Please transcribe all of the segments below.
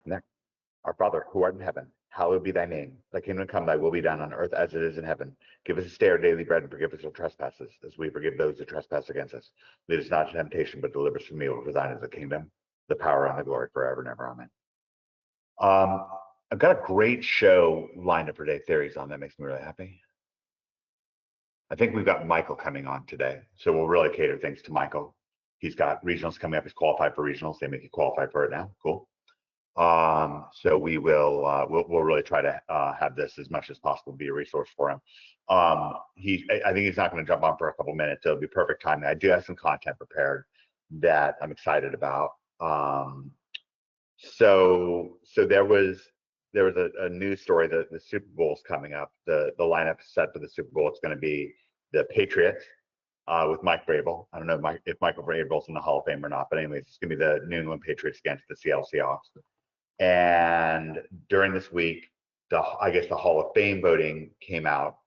Next, our Father who art in heaven, hallowed be thy name. Thy kingdom come, thy will be done on earth as it is in heaven. Give us this day our daily bread and forgive us our trespasses, as we forgive those who trespass against us. Lead us not into temptation, but deliver us from evil. For thine is the kingdom, the power, and the glory forever and ever. Amen. Um, I've got a great show lined up for today. Theories on that makes me really happy. I think we've got Michael coming on today, so we'll really cater things to Michael. He's got regionals coming up. He's qualified for regionals. They make you qualify for it now. Cool. So we will we'll really try to have this as much as possible be a resource for him. I think he's not going to jump on for a couple minutes. It'll be perfect timing. I do have some content prepared that I'm excited about. So there was a news story that the Super Bowl's coming up. The lineup set for the Super Bowl. It's going to be the Patriots with Mike Vrabel. I don't know if Michael Vrabel's in the Hall of Fame or not, but anyways, it's going to be the New England Patriots against the Seattle Seahawks. And during this week, I guess the Hall of Fame voting came out.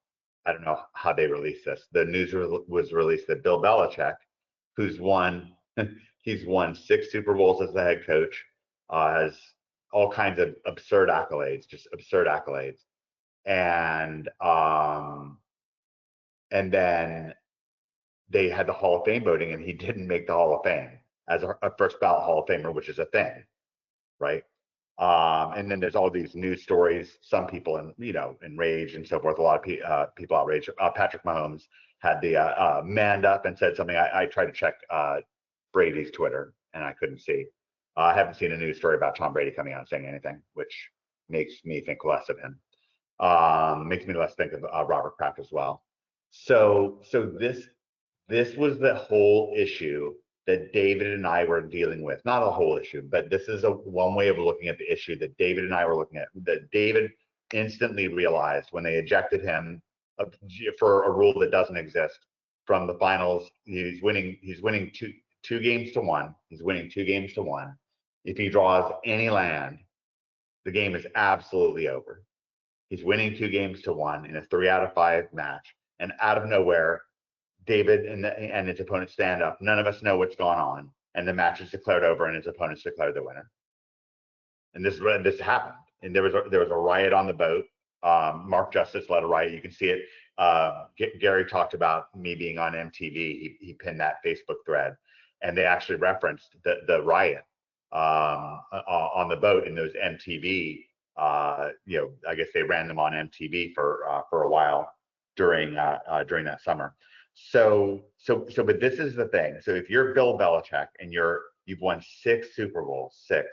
I don't know how they released this. The news was released that Bill Belichick, who's he's won 6 Super Bowls as the head coach, has all kinds of absurd accolades, just absurd accolades. And then they had the Hall of Fame voting, and he didn't make the Hall of Fame as a first ballot Hall of Famer, which is a thing, right? And then there's all these news stories. Some people enraged and so forth. A lot of people outraged. Patrick Mahomes had the manned up and said something. I tried to check Brady's Twitter and I couldn't see. I haven't seen a news story about Tom Brady coming out and saying anything, which makes me think less of him. Makes me less think of Robert Kraft as well. So this was the whole issue that David and I were dealing with. Not a whole issue, but this is one way of looking at the issue that David and I were looking at, that David instantly realized when they ejected him for a rule that doesn't exist from the finals. He's winning two games to one. He's winning 2 games to 1. If he draws any land, the game is absolutely over. He's winning 2 games to 1 in a 3 out of 5 match. And out of nowhere, David and his opponent stand up. None of us know what's going on, and the match is declared over, and his opponent's declared the winner. And this happened, and there was a riot on the boat. Mark Justice led a riot. You can see it. Gary talked about me being on MTV. He pinned that Facebook thread, and they actually referenced the riot on the boat in those MTV. I guess they ran them on MTV for a while during that summer. But this is the thing. So if you're Bill Belichick and you've won 6 Super Bowls, 6,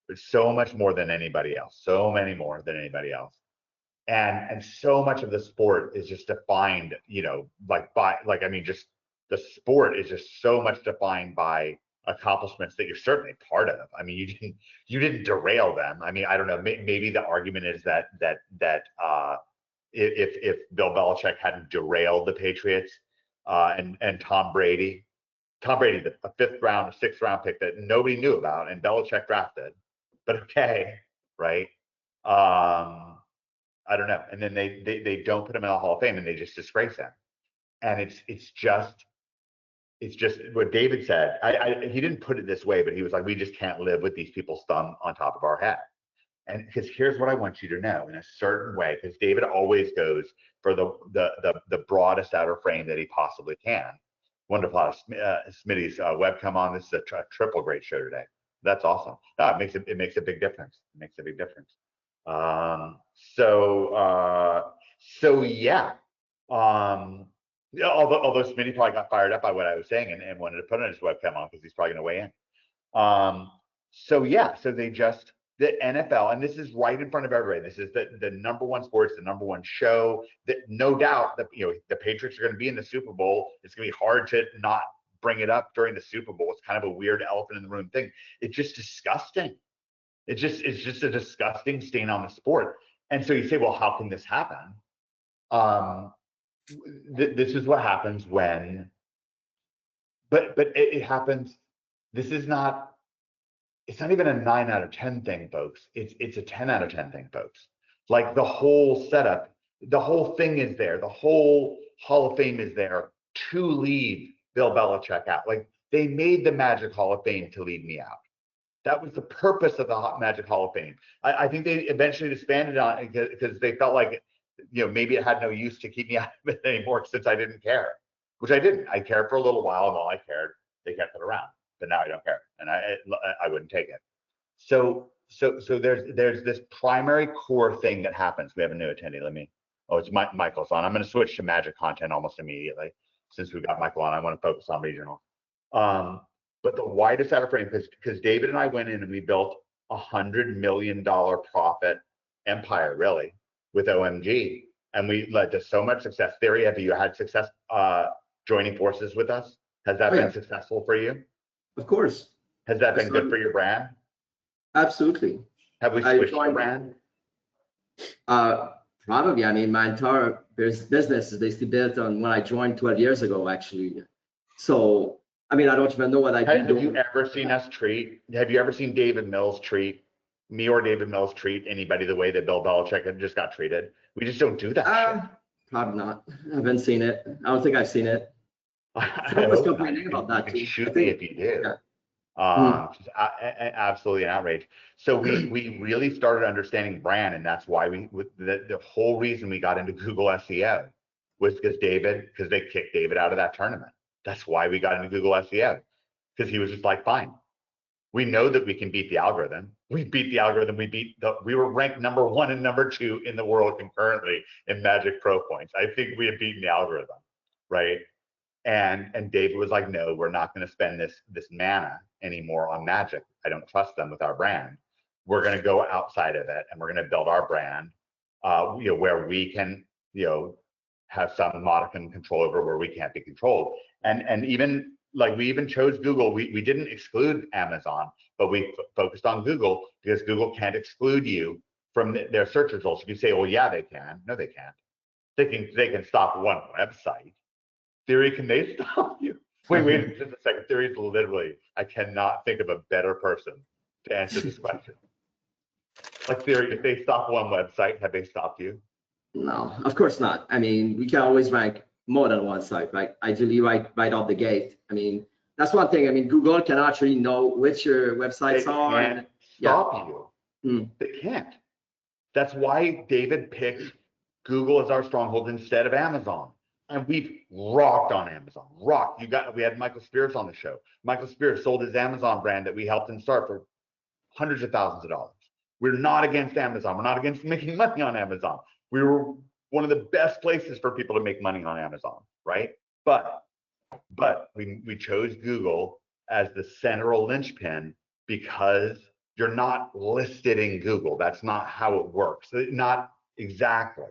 it's so much more than anybody else, so many more than anybody else. And so much of the sport is just defined, just the sport is just so much defined by accomplishments that you're certainly part of. I mean, you didn't derail them. I mean, I don't know, maybe the argument is that if Bill Belichick hadn't derailed the Patriots, and Tom Brady, a 5th round, a 6th round pick that nobody knew about, and Belichick drafted. But okay, right? I don't know. And then they don't put him in the Hall of Fame, and they just disgrace him. And it's just what David said. He didn't put it this way, but he was like, we just can't live with these people's thumb on top of our head. And because here's what I want you to know in a certain way, because David always goes for the broadest outer frame that he possibly can. Wonderful how Smitty's webcam on. This is a triple great show today. That's awesome. No, it makes a big difference. It makes a big difference. Yeah. Although Smitty probably got fired up by what I was saying and wanted to put on his webcam on because he's probably going to weigh in. So they just. The NFL, and this is right in front of everybody. This is the number one sport, the number one show. That no doubt that the Patriots are going to be in the Super Bowl. It's going to be hard to not bring it up during the Super Bowl. It's kind of a weird elephant in the room thing. It's just disgusting. It's just a disgusting stain on the sport. And so you say, well, how can this happen? This is what happens when. But it happens. This is not. It's not even a 9 out of 10 thing, folks. It's a 10 out of 10 thing, folks. Like the whole setup, the whole thing is there. The whole Hall of Fame is there to leave Bill Belichick out. Like they made the Magic Hall of Fame to leave me out. That was the purpose of the Magic Hall of Fame. I think they eventually disbanded on it because they felt like, maybe it had no use to keep me out of it anymore since I didn't care, which I didn't. I cared for a little while, and while I cared, they kept it around. But now I don't care, and I wouldn't take it. So there's this primary core thing that happens. We have a new attendee. Oh, it's Michael's on. I'm going to switch to Magic content almost immediately since we've got Michael on. I want to focus on regional. But the widest ever frame, because David and I went in and we built $100 million profit empire, really, with OMG, and we led to so much success. Theory, have you had success joining forces with us? Has that been successful for you? Of course. Has that been good for your brand? Absolutely. Have we switched the brand? Probably. I mean, my entire business is basically built on when I joined 12 years ago, actually. So, I mean, I don't even know what I do. Have you ever seen us treat? Have you ever seen David Mills treat me or David Mills treat anybody the way that Bill Belichick had just got treated? We just don't do that shit. Probably not. I haven't seen it. I don't think I've seen it. I was complaining about that too. Shoot me if you do. Yeah. Absolutely an outrage. So we really started understanding brand, and that's why the whole reason we got into Google SEO was because they kicked David out of that tournament. That's why we got into Google SEO, because he was just like, fine. We know that we can beat the algorithm. We beat the algorithm. We were ranked #1 and #2 in the world concurrently in Magic Pro points. I think we had beaten the algorithm, right? And David was like, no, we're not going to spend this mana anymore on Magic. I don't trust them with our brand. We're going to go outside of it, and we're going to build our brand, where we can, have some modicum control over where we can't be controlled. And even like we even chose Google. We didn't exclude Amazon, but we focused on Google because Google can't exclude you from their search results. You say, well, yeah, they can. No, they can't. They can stop one website. Theory, can they stop you? Wait, just a second. Theory is literally, I cannot think of a better person to answer this question. Like Theory, if they stop one website, have they stopped you? No, of course not. I mean, we can always rank more than one site, right? Ideally, right off the gate. I mean, that's one thing. I mean, Google can actually know which your websites are. They can't stop you. They can't. That's why David picked Google as our stronghold instead of Amazon. And we've rocked on Amazon. Rocked. We had Michael Spears on the show. Michael Spears sold his Amazon brand that we helped him start for hundreds of thousands of dollars. We're not against Amazon. We're not against making money on Amazon. We were one of the best places for people to make money on Amazon, right? But we chose Google as the central linchpin because you're not listed in Google. That's not how it works. Not exactly,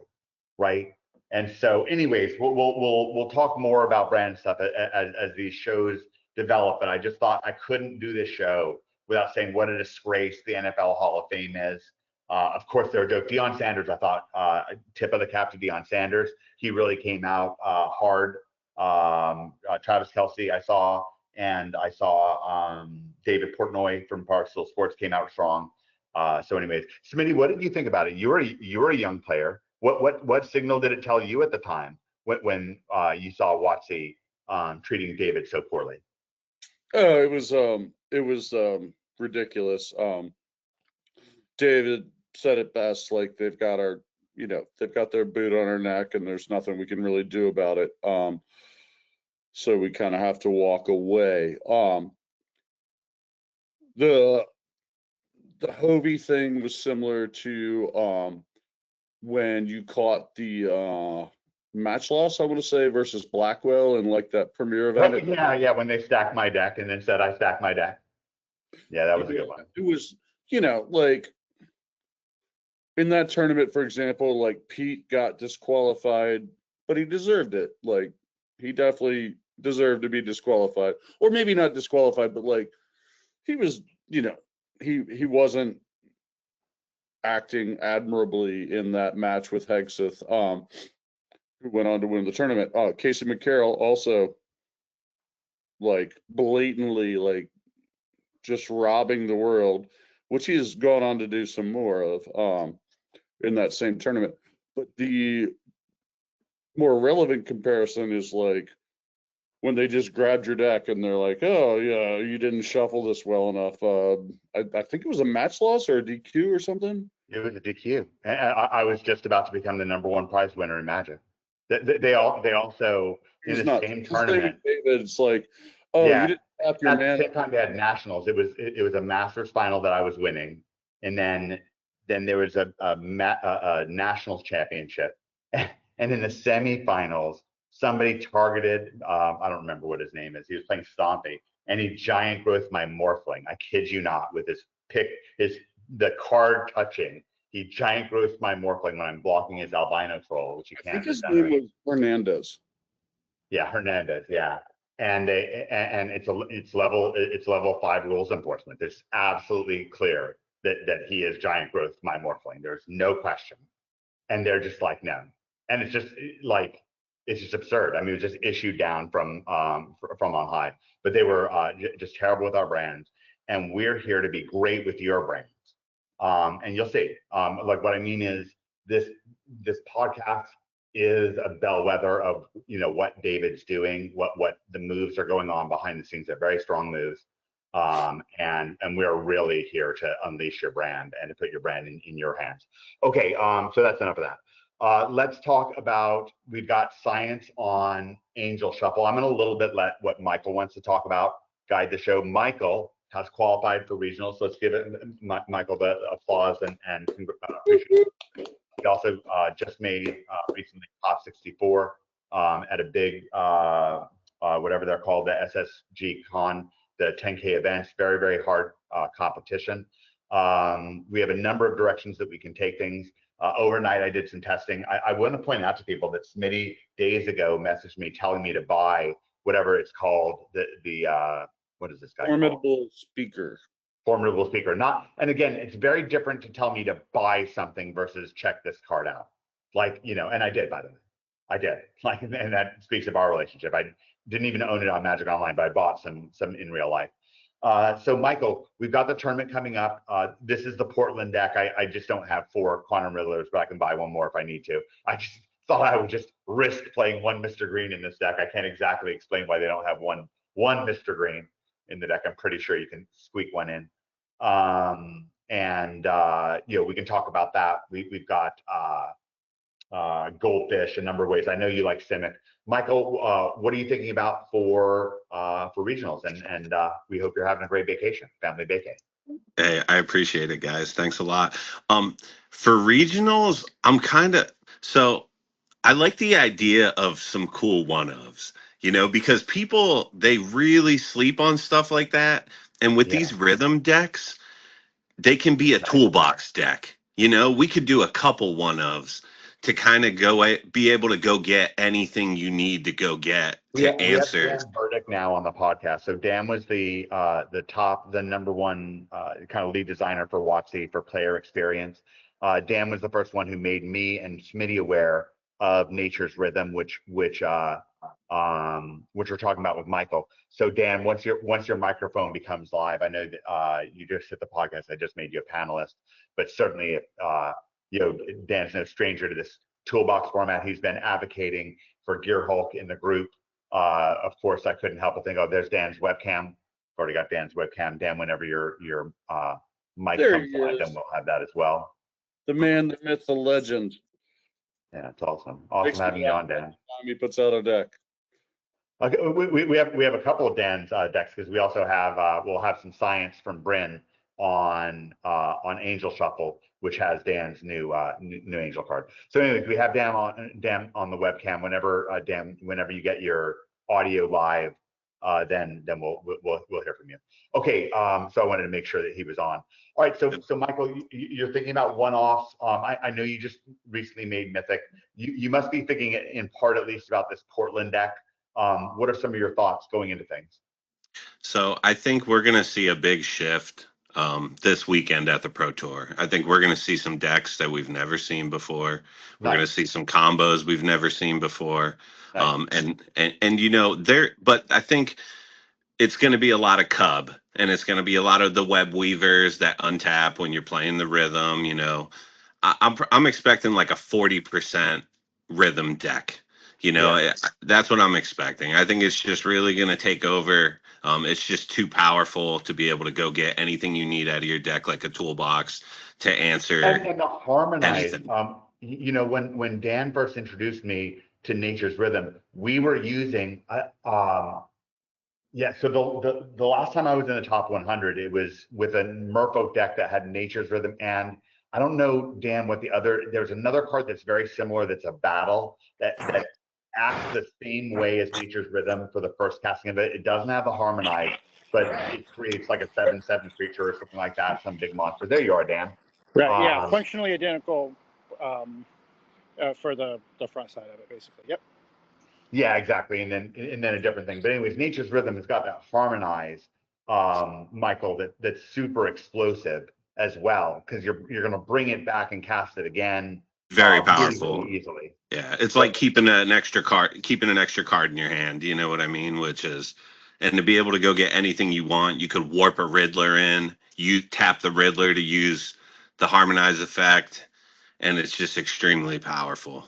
right? And so, anyways, we'll talk more about brand stuff as these shows develop. But I just thought I couldn't do this show without saying what a disgrace the NFL Hall of Fame is. Of course, they're a joke. Deion Sanders, I thought, tip of the cap to Deion Sanders. He really came out hard. Travis Kelce, I saw, and I saw David Portnoy from Barstool Sports came out strong. So, anyways, Smitty, what did you think about it? You were a young player. What signal did it tell you at the time when you saw Watsy treating David so poorly? Oh, it was ridiculous. David said it best, like they've got their boot on our neck and there's nothing we can really do about it. So we kind of have to walk away. The Hovey thing was similar to when you caught the match loss, I want to say, versus Blackwell and like that premiere event. Yeah, when they stacked my deck and then said I stacked my deck. Yeah, that was a good one. It was, like in that tournament, for example, like Pete got disqualified, but he deserved it. Like he definitely deserved to be disqualified, or maybe not disqualified, but like he was, he wasn't acting admirably in that match with Hegseth, who went on to win the tournament. Casey McCarroll also like blatantly like just robbing the world, which he has gone on to do some more of in that same tournament. But the more relevant comparison is like when they just grabbed your deck and they're like, oh yeah, you didn't shuffle this well enough. I think it was a match loss or a DQ or something. It was a DQ. And I was just about to become the #1 prize winner in Magic. They also in It's the not same tournament. David, it's like, oh, Yeah. you didn't tap your At the man. same time, they had nationals. It was a Masters final that I was winning, and then there was a nationals championship, and in the semifinals, somebody targeted. I don't remember what his name is. He was playing Stompy, and he giant growth my Morphling. I kid you not, with his pick, the card touching. He giant growth my Morphling when I'm blocking his albino troll, which you I can't. think his name was Hernandez. Yeah, Hernandez. Yeah, and it's level 5 rules enforcement. It's absolutely clear that he is giant growth my Morphling. There's no question, and they're just like no, and it's just like it's just absurd. I mean, it was just issued down from on high, but they were just terrible with our brands, and we're here to be great with your brands. And you'll see. Like what I mean is this podcast is a bellwether of what David's doing, what the moves are going on behind the scenes. They're very strong moves, and we're really here to unleash your brand and to put your brand in your hands. Okay, so that's enough of that. Let's talk about, we've got science on Angel Shuffle. I'm going to a little bit let what Michael wants to talk about guide the show. Michael has qualified for regionals, so let's give it Michael the applause and appreciate it. He also just made recently top 64 at a big whatever they're called, the SSG Con, the 10K events. Very, very hard competition. We have a number of directions that we can take things. Overnight, I did some testing. I want to point out to people that Smitty days ago messaged me telling me to buy whatever it's called, the what is this guy Formidable called? speaker. Formidable speaker. Not, and again, it's very different to tell me to buy something versus check this card out. Like, and I did, by the way. I did. Like, and that speaks of our relationship. I didn't even own it on Magic Online, but I bought some in real life. So Michael, we've got the tournament coming up. This is the Portland deck. I just don't have 4 Quantum Riddlers, but I can buy one more if I need to. I just thought I would just risk playing one Mr. Green in this deck. I can't exactly explain why they don't have one Mr. Green in the deck. I'm pretty sure you can squeak one in. We can talk about that. We've got Goldfish a number of ways. I know you like Simic. Michael, what are you thinking about for regionals? And we hope you're having a great vacation, family vacation. Hey, I appreciate it, guys. Thanks a lot. For regionals, I like the idea of some cool one-ofs, because people, they really sleep on stuff like that. And with these rhythm decks, they can be a toolbox deck. We could do a couple one-ofs to kind of be able to go get anything you need to go get to answer. We have Dan Burdick now on the podcast. So Dan was the #1 kind of lead designer for WotC for player experience. Dan was the first one who made me and Smitty aware of Nature's Rhythm, which we're talking about with Michael. So Dan, once your microphone becomes live, I know that you just hit the podcast. I just made you a panelist, but certainly Dan's no stranger to this toolbox format. He's been advocating for Gear Hulk in the group. Of course, I couldn't help but think, oh, there's Dan's webcam. I've already got Dan's webcam. Dan, whenever your mic comes live, then we'll have that as well. The man, the myth, the legend. Yeah, it's awesome. Awesome having you on, Dan. He puts out a deck. Okay, we have a couple of Dan's decks, because we also have we'll have some science from Bryn on Angel Shuffle, which has Dan's new Angel card. So anyways, we have Dan on the webcam. Whenever you get your audio live, then we'll hear from you. Okay, so I wanted to make sure that he was on. All right, so Michael, you're thinking about one-offs. I know you just recently made Mythic. You must be thinking in part at least about this Portland deck. What are some of your thoughts going into things? So I think we're going to see a big shift this weekend at the Pro Tour. I think we're going to see some decks that we've never seen before. We're going to see some combos we've never seen before. Nice. But I think it's going to be a lot of Cub, and it's going to be a lot of the web weavers that untap when you're playing the rhythm. I'm expecting like a 40% rhythm deck. You know, that's what I'm expecting. I think it's just really going to take over. It's just too powerful to be able to go get anything you need out of your deck, like a toolbox, to answer And the harmonize, anything. you know, when Dan first introduced me to Nature's Rhythm, we were using, yeah, so the last time I was in the top 100, it was with a Merfolk deck that had Nature's Rhythm, and I don't know, Dan, what there's another card that's very similar that's a battle that acts the same way as Nature's Rhythm for the first casting of it. It doesn't have a harmonize, but it creates like a 7/7 creature or something like that, some big monster. There you are, Dan. Right. Yeah. Um, Functionally identical for the front side of it, basically. Yep. Yeah, exactly. And then a different thing. But anyways, Nature's Rhythm has got that harmonized, Michael, that's super explosive as well, because you're gonna bring it back and cast it again. Very Really, powerful. really easily. Yeah, it's like keeping an extra card in your hand. You know what I mean? And to be able to go get anything you want, you could warp a Riddler in. You tap the Riddler to use the harmonize effect, and it's just extremely powerful.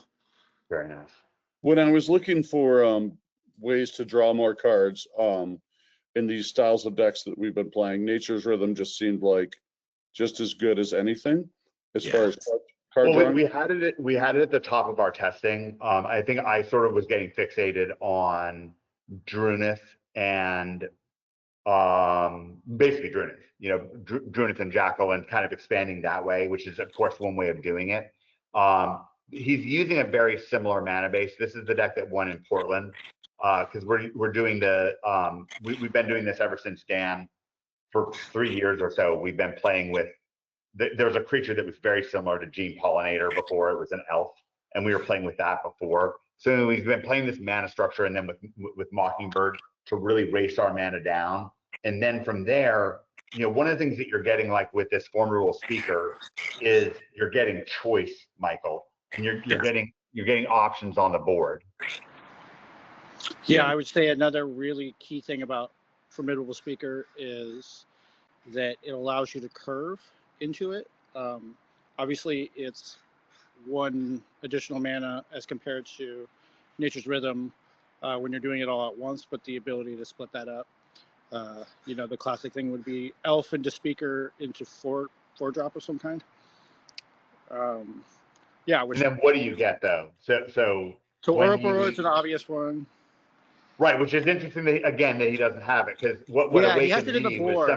Very nice. When I was looking for ways to draw more cards in these styles of decks that we've been playing, Nature's Rhythm just seemed like just as good as anything as far as card Well, drawing. we had it at the top of our testing. I think I sort of was getting fixated on Drunith and basically Drunith, you know, Drunith and Jackal, and kind of expanding that way, which is of course one way of doing it. He's using a very similar mana base. This is the deck that won in Portland, because we're doing we've been doing this ever since Dan, for 3 years or so. We've been playing with there was a creature that was very similar to Gene Pollinator before. It was an elf, and we were playing with that before. So we've been playing this mana structure, and then with Mockingbird to really race our mana down. And then from there, you know, one of the things that you're getting, like with this formidable speaker, is you're getting choice, Michael, and you're getting options on the board. Yeah, I would say another really key thing about Formidable Speaker is that it allows you to curve into it. Obviously, it's one additional mana as compared to Nature's Rhythm when you're doing it all at once, but the ability to split that up. You know, the classic thing would be Elf into Speaker into four drop of some kind. Yeah. And then what do you get though? So Ouroboros is an obvious one. Right, which is interesting that he doesn't have it, because what he has awakened it in the me was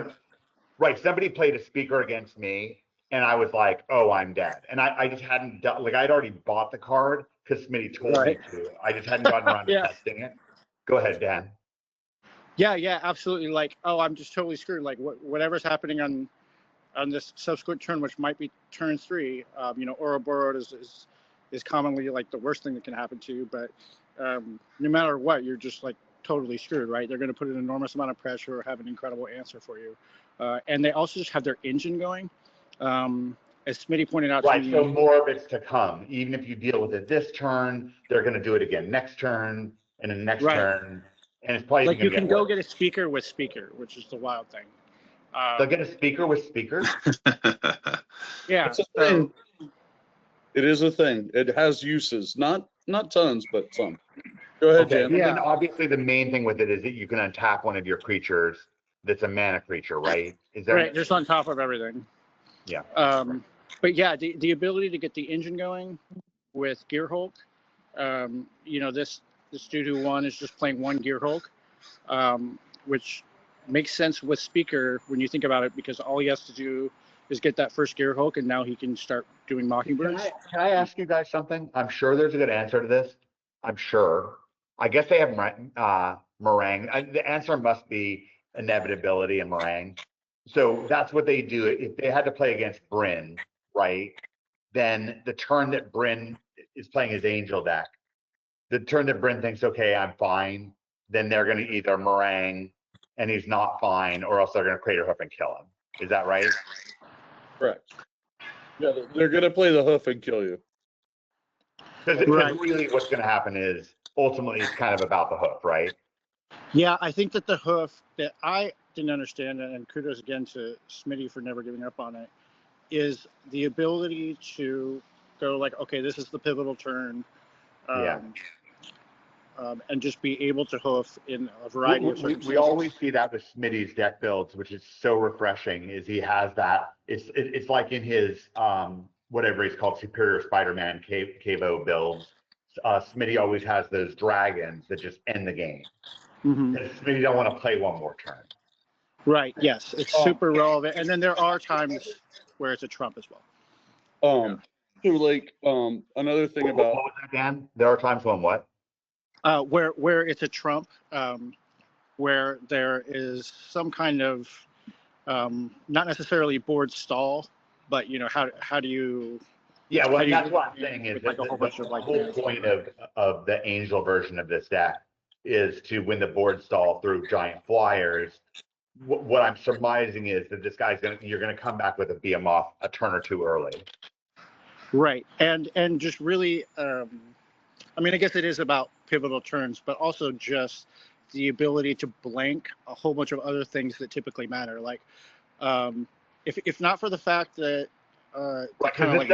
board. somebody played a speaker against me, and I was like, oh, I'm dead. And I just hadn't done, like, I'd already bought the card because Smitty told me to. I just hadn't gotten around to testing it. Go ahead, Dan. Yeah, absolutely. Like, oh, I'm just totally screwed. Like, whatever's happening on this subsequent turn, which might be turn 3, you know, Ouroboros is commonly like the worst thing that can happen to you. But no matter what, you're just like totally screwed, right? They're going to put an enormous amount of pressure or have an incredible answer for you. And they also just have their engine going. As Smitty pointed out to me, so more of it's to come. Even if you deal with it this turn, they're going to do it again next turn, and then next turn. And it's probably like you can go worse. get a speaker with speaker, which is the wild thing. They'll get a speaker with speaker? Yeah. It's a thing. It is a thing. It has uses, not tons, but some. Go ahead, Okay. Dan. And then obviously the main thing with it is that you can untap one of your creatures that's a mana creature, right? Is that right? Just on top of everything. Yeah. But yeah, the ability to get the engine going with Gear Hulk. You know, this dude who won is just playing one Gear Hulk, which makes sense with Speaker when you think about it, because all he has to do is get that first Gear Hulk, and now he can start doing Mockingbirds. Can I ask you guys something? I'm sure there's a good answer to this. I'm sure. I guess they have Meringue. The answer must be inevitability and Meringue. So that's what they do. If they had to play against Bryn, right, then the turn that Bryn is playing his Angel deck, the turn that Bryn thinks, okay, I'm fine, then they're going to either Meringue and he's not fine, or else they're going to Crater Hoof and kill him. Is that right? Correct. Yeah, they're going to play the hoof and kill you. Because really what's going to happen is ultimately it's kind of about the hoof, right? Yeah, I think that the hoof that I didn't understand, and kudos again to Smitty for never giving up on it, is the ability to go like, okay, this is the pivotal turn. and just be able to hoof in a variety of We circumstances. always see that with Smitty's deck builds, which is so refreshing. Is he has that? It's like in his whatever he's called, Superior Spider-Man Cavo builds. Smitty always has those dragons that just end the game. Mhm. Smitty don't want to play one more turn. Right. Yes, it's super relevant. And then there are times where it's a trump as well. So like another thing What about was that, Dan? There are times when what? Where it's a trump, where there is some kind of not necessarily board stall, but how do you? Yeah, how well, do you that's what I'm saying is like that a whole the bunch of like whole point of the Angel version of this deck is to win the board stall through giant flyers. What I'm surmising is that this guy's you're gonna come back with a beam off a turn or two early. right, and just really, I mean, I guess it is about pivotal turns, but also just the ability to blank a whole bunch of other things that typically matter. Like, if not for the fact that kind of like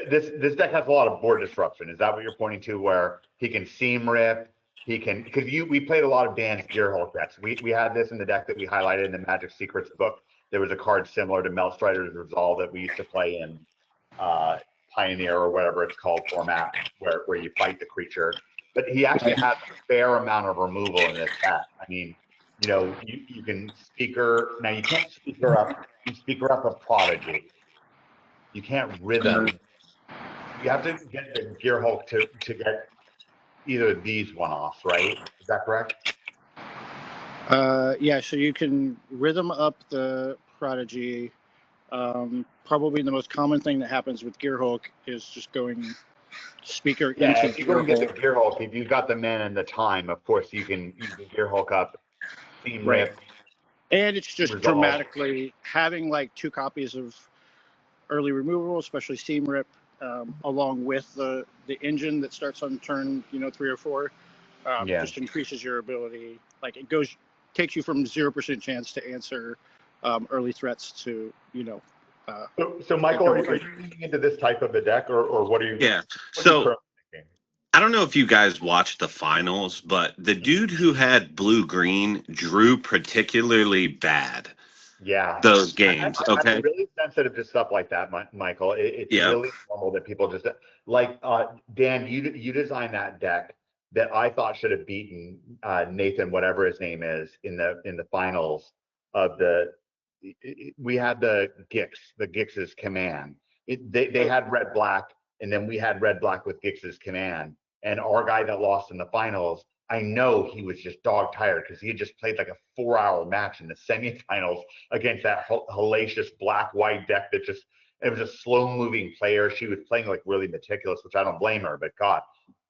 This deck has a lot of board disruption. Is that what you're pointing to? Where he can seam rip, he can because we played a lot of Dan's Gearhulk decks. We had this in the deck that we highlighted in the Magic Secrets book. There was a card similar to Melstrider's Resolve that we used to play in Pioneer or whatever it's called format, where you fight the creature. But he actually has a fair amount of removal in this deck. I mean, you can speaker now. You can't speaker up. You speaker up a Prodigy. You can't rhythm. You have to get the Gearhulk to get either of these one-offs, right? Is that correct? yeah, so you can rhythm up the Prodigy. Probably the most common thing that happens with Gearhulk is just going speaker Yeah, into if you go and get the Gearhulk. Gearhulk, if you've got the mana and the time, of course you can Gearhulk up, Seam Right. Rip. And it's just Resolve. dramatically having like 2 copies of early removal, especially Seam Rip, along with the engine that starts on turn 3 or 4, Yeah. just increases your ability. Like takes you from 0% chance to answer early threats to So Michael, are you leaning into this type of a deck, or what are you? Yeah. What are you So currently thinking? I don't know if you guys watched the finals, but the dude who had blue green drew particularly bad Yeah. those games. Okay. I'm really sensitive to stuff like that, Michael. It's Yeah. really normal that people just like Dan. You designed that deck that I thought should have beaten Nathan, whatever his name is, in the finals of the. We had the Gix's command. They had red black, and then we had red black with Gix's command. And our guy that lost in the finals, I know he was just dog tired because he had just played like a 4-hour match in the semifinals against that hellacious black-white deck that just, it was a slow-moving player. She was playing like really meticulous, which I don't blame her, but God,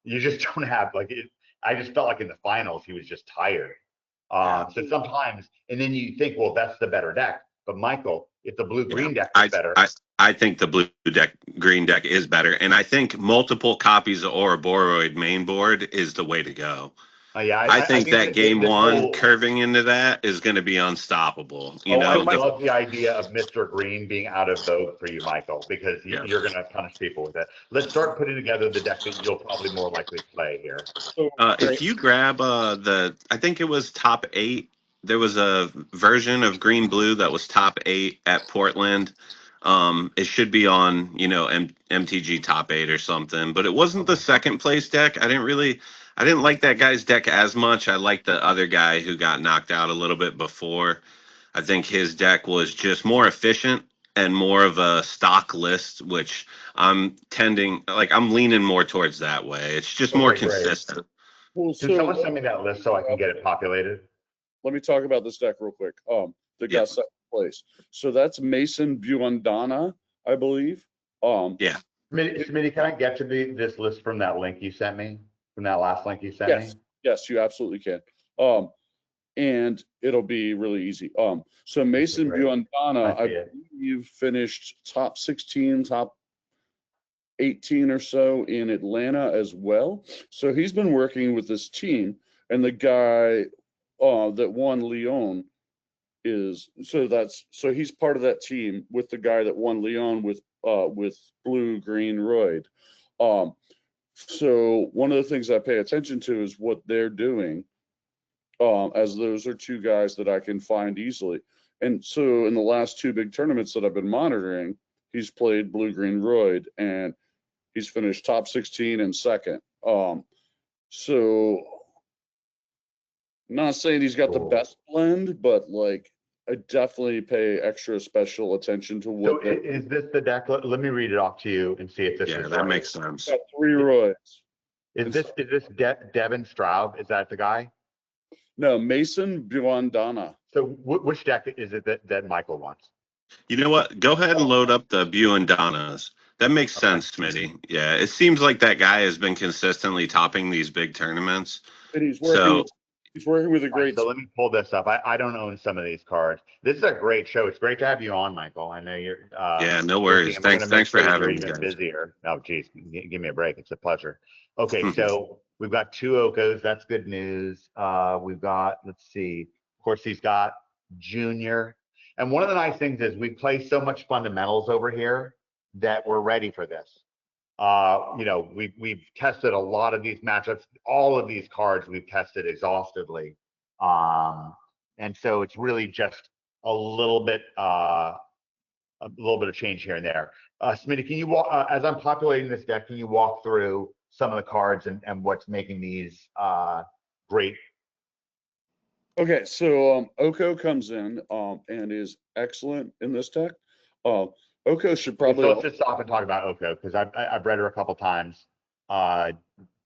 you just don't have like it. I just felt like in the finals, he was just tired. So sometimes, and then you think, well, that's the better deck. But Michael, if the blue-green deck is better. I think the green deck is better. And I think multiple copies of Ouroboros main board is the way to go. Yeah, I think that game one whole, curving into that is going to be unstoppable. I love the idea of Mr. Green being out of vote for you, Michael, because you're going to punish people with it. Let's start putting together the deck that you'll probably more likely play here. If you grab I think it was top 8. There was a version of green blue that was top 8 at Portland. It should be on MTG top 8 or something, but it wasn't the second place deck. I didn't like that guy's deck as much. I liked the other guy who got knocked out a little bit before. I think his deck was just more efficient and more of a stock list, which I'm leaning more towards that way. It's just more consistent. Well, Can someone send me that list so I can get it populated? Let me talk about this deck real quick. That got second place. So that's Mason Buandana, I believe. Yeah. Smitty, can I get to this list from that link you sent me? From that last link you sent me? Yes, you absolutely can. And it'll be really easy. So Mason Buandana, I believe, finished top 16, top 18 or so in Atlanta as well. So he's been working with this team, and the guy that won Lyon so he's part of that team with the guy that won Lyon with blue green roid. So one of the things I pay attention to is what they're doing, as those are two guys that I can find easily. And so in the last two big tournaments that I've been monitoring, he's played Blue Green Royd and he's finished top 16 and second. So not saying he's got the Cool. best blend, but like I definitely pay extra special attention to So what they're is this the deck? Let me read it off to you and see if this Yeah, is that right. makes sense. got 3 Royds. Is this Devin Straub? Is that the guy? No, Mason Buandana. So which deck is it that Michael wants? You know what? Go ahead and load up the Buandana's. That makes Okay. sense, Smitty. Yeah, it seems like that guy has been consistently topping these big tournaments. And he's So working with a All right, great so let me pull this up. I don't own some of these cards. This is a great show. It's great to have you on, Michael. I know you're yeah, no busy, worries. and we're gonna make Thanks for sure that having you're me, even guys. busier. Oh, geez, give me a break. It's a pleasure. Okay, so we've got 2 Okos. That's good news. We've got, let's see. Of course, he's got Junior. And one of the nice things is we play so much fundamentals over here that we're ready for this. You know, we've tested a lot of these matchups. All of these cards we've tested exhaustively. And so it's really just a little bit of change here and there. Smitty, can you walk, as I'm populating this deck, can you walk through some of the cards and what's making these great? Okay, so Oko comes in and is excellent in this deck. Oko should Okay, probably so let's just stop and talk about Oko because I've read her a couple times.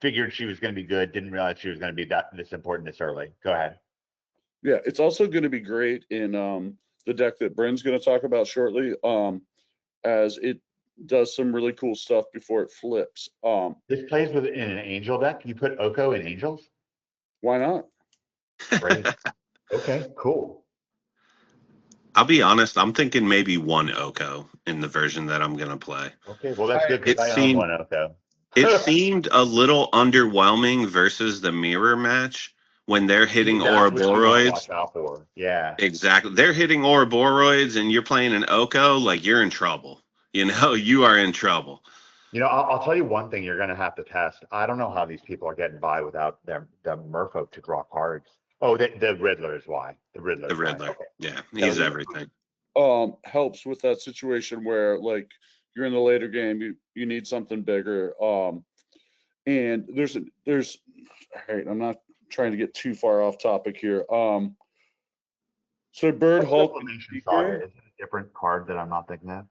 Figured she was going to be good. Didn't realize she was going to be this important this early. Go ahead. Yeah, it's also going to be great in the deck that Bryn's going to talk about shortly, as it does some really cool stuff before it flips. This plays in an angel deck. Can you put Oko in angels? Why not? Great. Okay, cool. I'll be honest, I'm thinking maybe 1 Oko in the version that I'm gonna play. Okay, well that's good because It I own seemed one Oko. it seemed a little underwhelming versus the mirror match when they're hitting That's what you want to Ouroboros. watch out for. Yeah. Exactly. They're hitting Ouroboros and you're playing an Oko, like you're in trouble. You know, you are in trouble. You know, I'll tell you one thing you're going to have to test. I don't know how these people are getting by without the Merfolk to draw cards. Oh, the Riddler is why. The Riddler The is why. Riddler. Okay. Yeah, That'll he's be- everything. Helps with that situation where like you're in the later game, you need something bigger. And there's all right, I'm not trying to get too far off topic here. So Bird Hulk and Reclamation Speaker, Saga. Is it a different card that I'm not thinking of?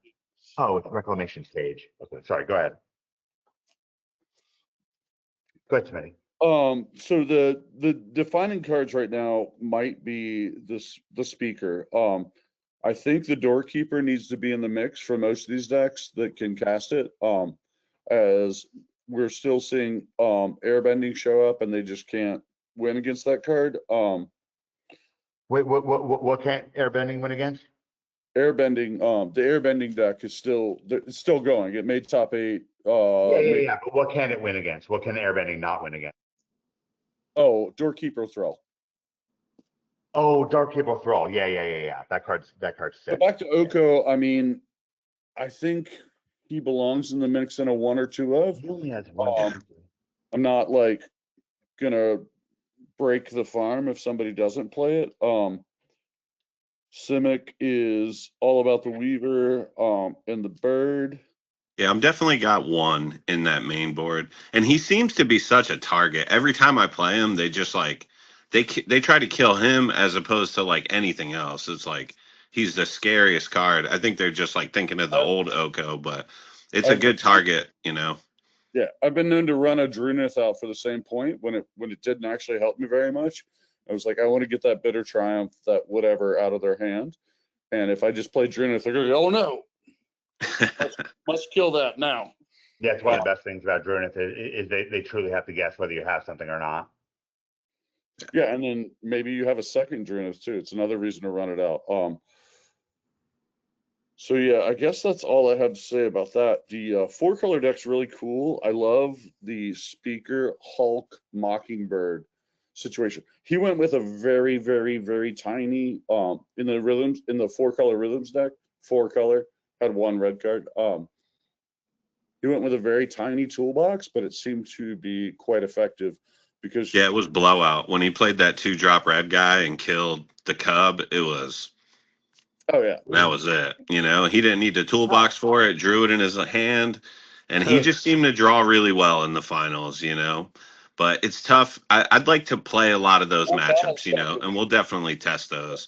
Oh, it's Reclamation Stage. Okay, sorry. Go ahead. Go ahead, Smitty. so the defining cards right now might be the Speaker. I think the Doorkeeper needs to be in the mix for most of these decks that can cast it. As we're still seeing Airbending show up and they just can't win against that card. Wait, what can't Airbending win against? Airbending, the Airbending deck is it's still going. It made top 8. Yeah. But what can it win against? What can Airbending not win against? Oh, Doorkeeper Thrall. Oh, Dark Cable Thrall. Yeah. That card's So sick. back to Oko, I mean, I think he belongs in the mix in a 1 or 2 of. He only has one. I'm not like gonna break the farm if somebody doesn't play it. Simic is all about the Weaver and the Bird. Yeah, I'm definitely got 1 in that main board, and he seems to be such a target. Every time I play him, they just like they try to kill him as opposed to like anything else. It's like he's the scariest card. I think they're just like thinking of the old Oko, but it's a good target, you know. Yeah, I've been known to run a Drunith out for the same point when it didn't actually help me very much. I was like, I want to get that Bitter Triumph, that whatever out of their hand. And if I just play Drunith, they're going to go, oh no, must kill that now. Yeah, it's one of the best things about Drunith is they truly have to guess whether you have something or not. Yeah, and then maybe you have a second Drunith too. It's another reason to run it out. So yeah, I guess that's all I have to say about that. The 4-color deck's really cool. I love the Speaker Hulk Mockingbird situation. He went with a very, very, very tiny in the 4-color rhythms deck. 4-color had 1 red card. He went with a very tiny toolbox, but it seemed to be quite effective because Yeah, it was blowout. When he played that 2-drop red guy and killed the Cub, it was, oh yeah, that was it. You know, he didn't need the toolbox for it, drew it in his hand, and he just seemed to draw really well in the finals, you know. But it's tough. I'd like to play a lot of those matchups, you know, and we'll definitely test those.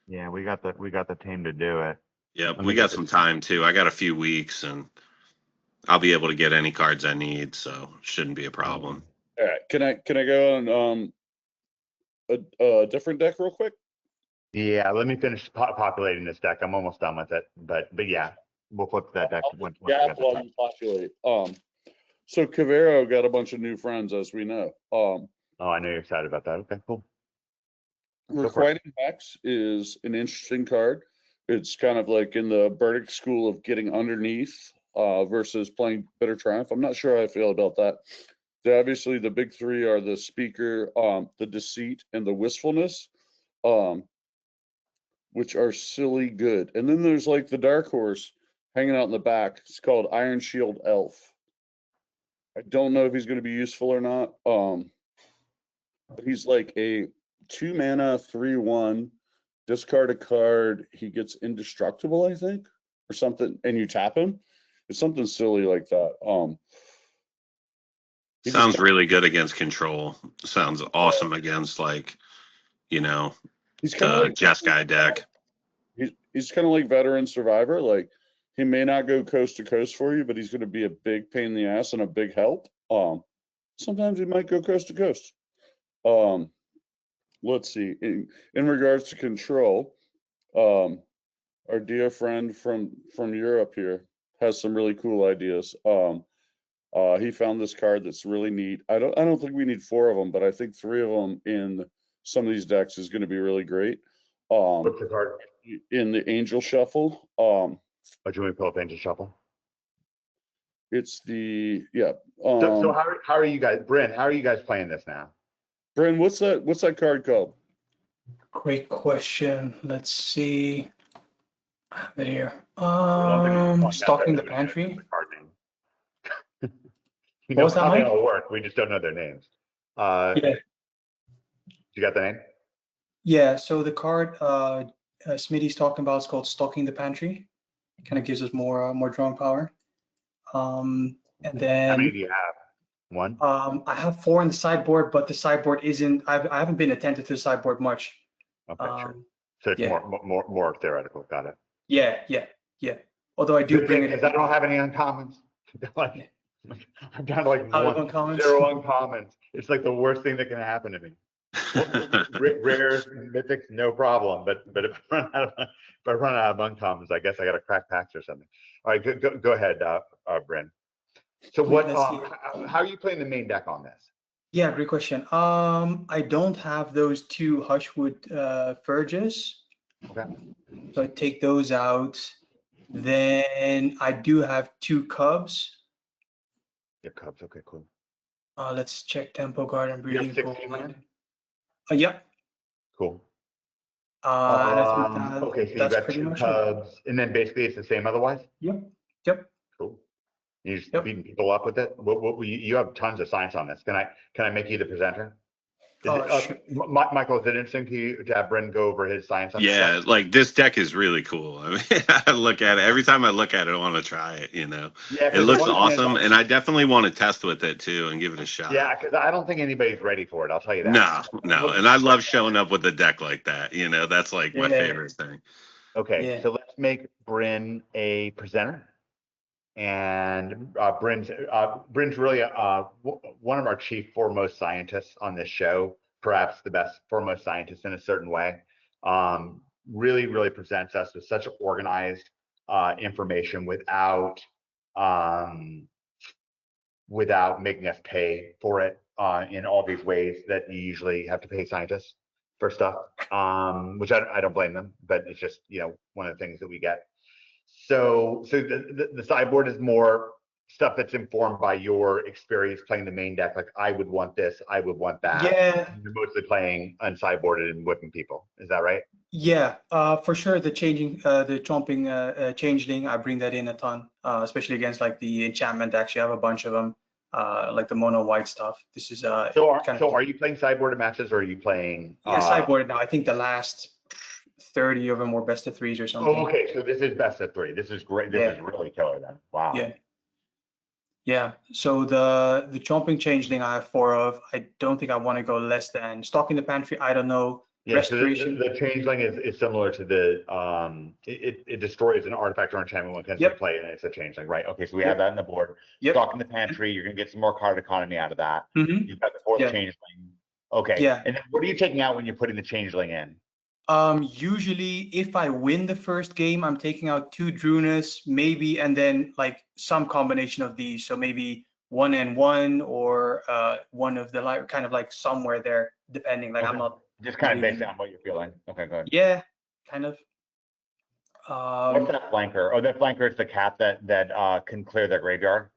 Yeah, we got the team to do it. Yep, Let we me got get some this. time too. I got a few weeks and I'll be able to get any cards I need, so shouldn't be a problem. all right. Can I go on a different deck real quick? Yeah, let me finish populating this deck. I'm almost done with it, but yeah, we'll flip that deck once we Yeah, get the while time. you populate. So Cavero got a bunch of new friends, as we know. Oh, I know you're excited about that. Okay, cool. for it. Requiting Hex is an interesting card. It's kind of like in the Burdick school of getting underneath versus playing Bitter Triumph. I'm not sure how I feel about that. Obviously, the big three are the Speaker, the Deceit, and the Wistfulness, which are silly good. And then there's like the Dark Horse hanging out in the back. It's called Iron Shield Elf. I don't know if he's going to be useful or not. But he's like a 2-mana 3/1, discard a card, he gets indestructible, I think, or something, and you tap him. It's something silly like that. He just Sounds really good against control. Sounds awesome against, like, you know, he's kind of the like Jeskai deck. he's kind of like Veteran Survivor. Like, he may not go coast to coast for you, but he's going to be a big pain in the ass and a big help. Sometimes he might go coast to coast. Let's see. In regards to control, our dear friend from Europe here has some really cool ideas. He found this card that's really neat. I don't think we need 4 of them, but I think 3 of them in some of these decks is going to be really great. What's the card? In the Angel Shuffle, Oh, do you want me to pull up Angel Shuffle? it's the yeah. So how are you guys, Bryn? How are you guys playing this now? Bryn, what's that card called? Great question. Let's see. I have it here. Stocking the pantry. Card name. What was that, how they Mike? all work. We just don't know their names. Yeah. You got the name? Yeah. So the card Smitty's talking about is called Stocking the Pantry. It kind of gives us more drawing power. And How many then do you have? One? I have 4 on the sideboard, but the sideboard isn't. I haven't been attentive to the sideboard much. Okay, sure. So it's yeah. more theoretical. Got it. Yeah. Although I do bring it. Because I don't have any uncommons. Like, I'm down to like Uncommons? 0 uncommons. It's like the worst thing that can happen to me. Rares, mythics, no problem. But if I run out of uncommons, I guess I got to crack packs or something. All right, go ahead, Bryn. So how are you playing the main deck on this? Yeah, great question. I don't have those 2 Hushwood Verges. Okay. So I take those out. Then I do have 2 Cubs. Your Cubs. Okay, cool. Let's check Tempo Guard and You have Breeding 16 Pool. land? Yeah. Cool. And I think Okay, so you that's got pretty 2 much it. Cubs, and then basically it's the same otherwise? Yep. Cool. You just Yep. beating people up with it? You have tons of science on this. Can I make you the presenter? Sure. Michael, is it interesting to you to have Bryn go over his science on this Yeah, stuff? like this deck is really cool. I mean, I look at it every time I look at it, I want to try it. You know, Yeah, it 'cause looks the one thing awesome, and I definitely want to test with it too and give it a shot. Yeah, because I don't think anybody's ready for it. I'll tell you that. No, and I love showing up with a deck like that. You know, that's like my Yeah. favorite thing. Okay, Yeah. so let's make Bryn a presenter. And Bryn's really one of our chief foremost scientists on this show, perhaps the best foremost scientist in a certain way. Really presents us with such organized information without making us pay for it in all these ways that you usually have to pay scientists for stuff, which I don't blame them, but it's just, one of the things that we get. So the sideboard is more stuff that's informed by your experience playing the main deck. Like I would want this, I would want that. Yeah, You're mostly playing unsideboarded and whipping people. Is that right? yeah, for sure. The chomping changeling, I bring that in a ton, especially against like the enchantment. Actually, I have a bunch of them, like the mono white stuff. This is So are you playing sideboarded matches or are you playing? yeah, sideboarded now. I think the last 30 of them were best of threes or something. Oh, okay. So this is best of 3. This is great. This is really killer then. Wow. Yeah. Yeah. So the chomping changeling I have 4 of. I don't think I want to go less than Stalking the Pantry. I don't know. Yeah, so Restoration. the changeling is similar to the it destroys an artifact or enchantment when it comes to Yep. play, and it's a changeling, right? Okay, so we have that on the board. Yep. Stock in the pantry, you're gonna get some more card economy out of that. Mhm. You've got the 4th Yeah. changeling. Okay. Yeah. And then what are you taking out when you're putting the changeling in? Usually if I win the first game, I'm taking out 2 Drunas, maybe, and then like some combination of these. So maybe 1 and 1 or one of the like kind of like somewhere there, depending. Like I'm Okay. not Just kind of even- based on what you're feeling. Okay, good. yeah, kind of. What's that flanker? Oh, that flanker is the cat that can clear their graveyard.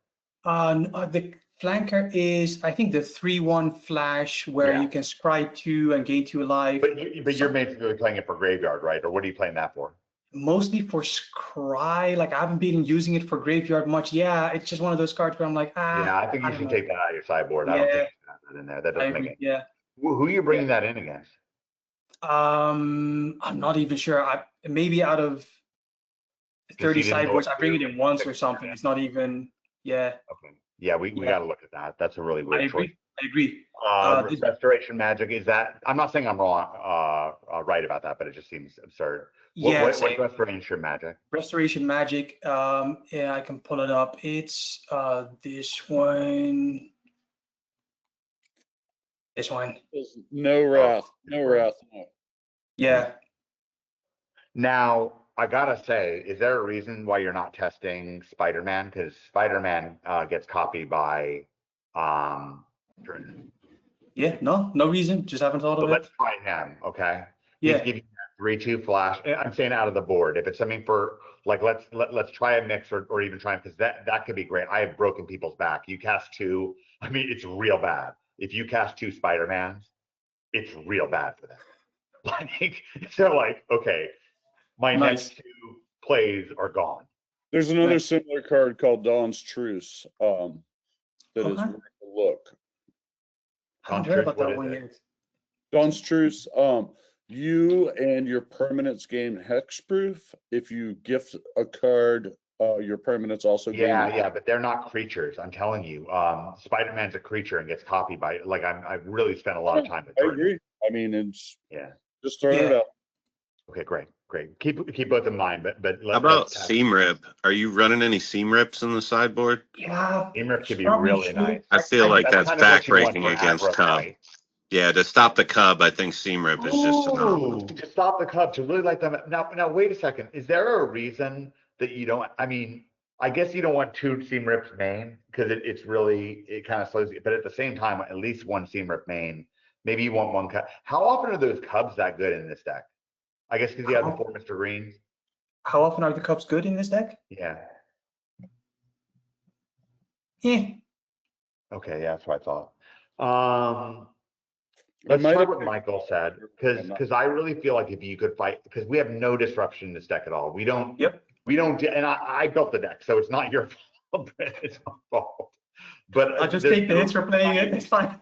The flanker is, I think, the 3/1 flash where Yeah. you can scry 2 and gain 2 life. But you're basically playing it for graveyard, right? Or what are you playing that for? Mostly for scry. Like I haven't been using it for graveyard much. Yeah, it's just one of those cards where I'm like, Yeah, I think you don't should know. take that out of your sideboard. I don't Yeah. think you should have that in there. That I doesn't make agree. it. Yeah. Who are you bringing that in against? I'm not even sure. Maybe out of 30 you didn't know sideboards, what I bring to it do. in once or something. It's not even. Yeah, Okay. Yeah, we Yeah. got to look at that. That's a really I weird choice. agree. I agree. Restoration magic, is that, I'm not saying I'm wrong, right about that, but it just seems absurd. Yeah, What's same. restoration magic? Restoration Magic. Yeah, I can pull it up. It's this one. This one. No wrath, no wrath. No. Yeah. Now, I gotta say, is there a reason why you're not testing Spider-Man? Because Spider-Man gets copied by Jordan. Yeah. No reason. Just haven't thought So of it. let's try him, okay? Yeah. He's giving you 3/2 flash. I'm saying out of the board. If it's something for like let's try a mix or even try because that could be great. I have broken people's back. You cast 2. I mean, it's real bad. If you cast 2 Spider-Mans, it's real bad for them. Like they're like, okay, my Nice. next 2 plays are gone. There's another Nice. similar card called Dawn's Truce. That is Okay. worth a look. I haven't Truce, heard about what that is one it? Dawn's yet. Truce. You and your permanents gain hexproof. If you gift a card, your permanents also gain. Yeah, but they're not creatures. I'm telling you. Spider-Man's a creature and gets copied by like I really spent a lot of time with I Jordan. agree. I mean, it's Yeah. just throwing it Yeah. out. Okay, great. Keep both in mind, but How about seam rip? Are you running any seam rips in the sideboard? Yeah. Seam could be Probably really should. nice. I feel like that's kind of what you want backbreaking for against aggro, Cub. right? Yeah, to stop the Cub, I think seam rip is just phenomenal. To stop the Cub, to really like them. Now, wait a second. Is there a reason that you don't? I mean, I guess you don't want 2 seam rips main because it kind of slows you. But at the same time, at least 1 seam rip main. Maybe you want 1 Cub. How often are those Cubs that good in this deck? I guess because you have the 4 Mr. Greens. How often are the Cubs good in this deck? Yeah. Yeah. Okay. Yeah, that's what I thought. Let's might try have what been- Michael said, because I really feel like if you could fight, because we have no disruption in this deck at all. We don't. Yep. We don't. And I built the deck, so it's not your fault. It's my fault. But I'll just there's take the hits for playing it. It's fine.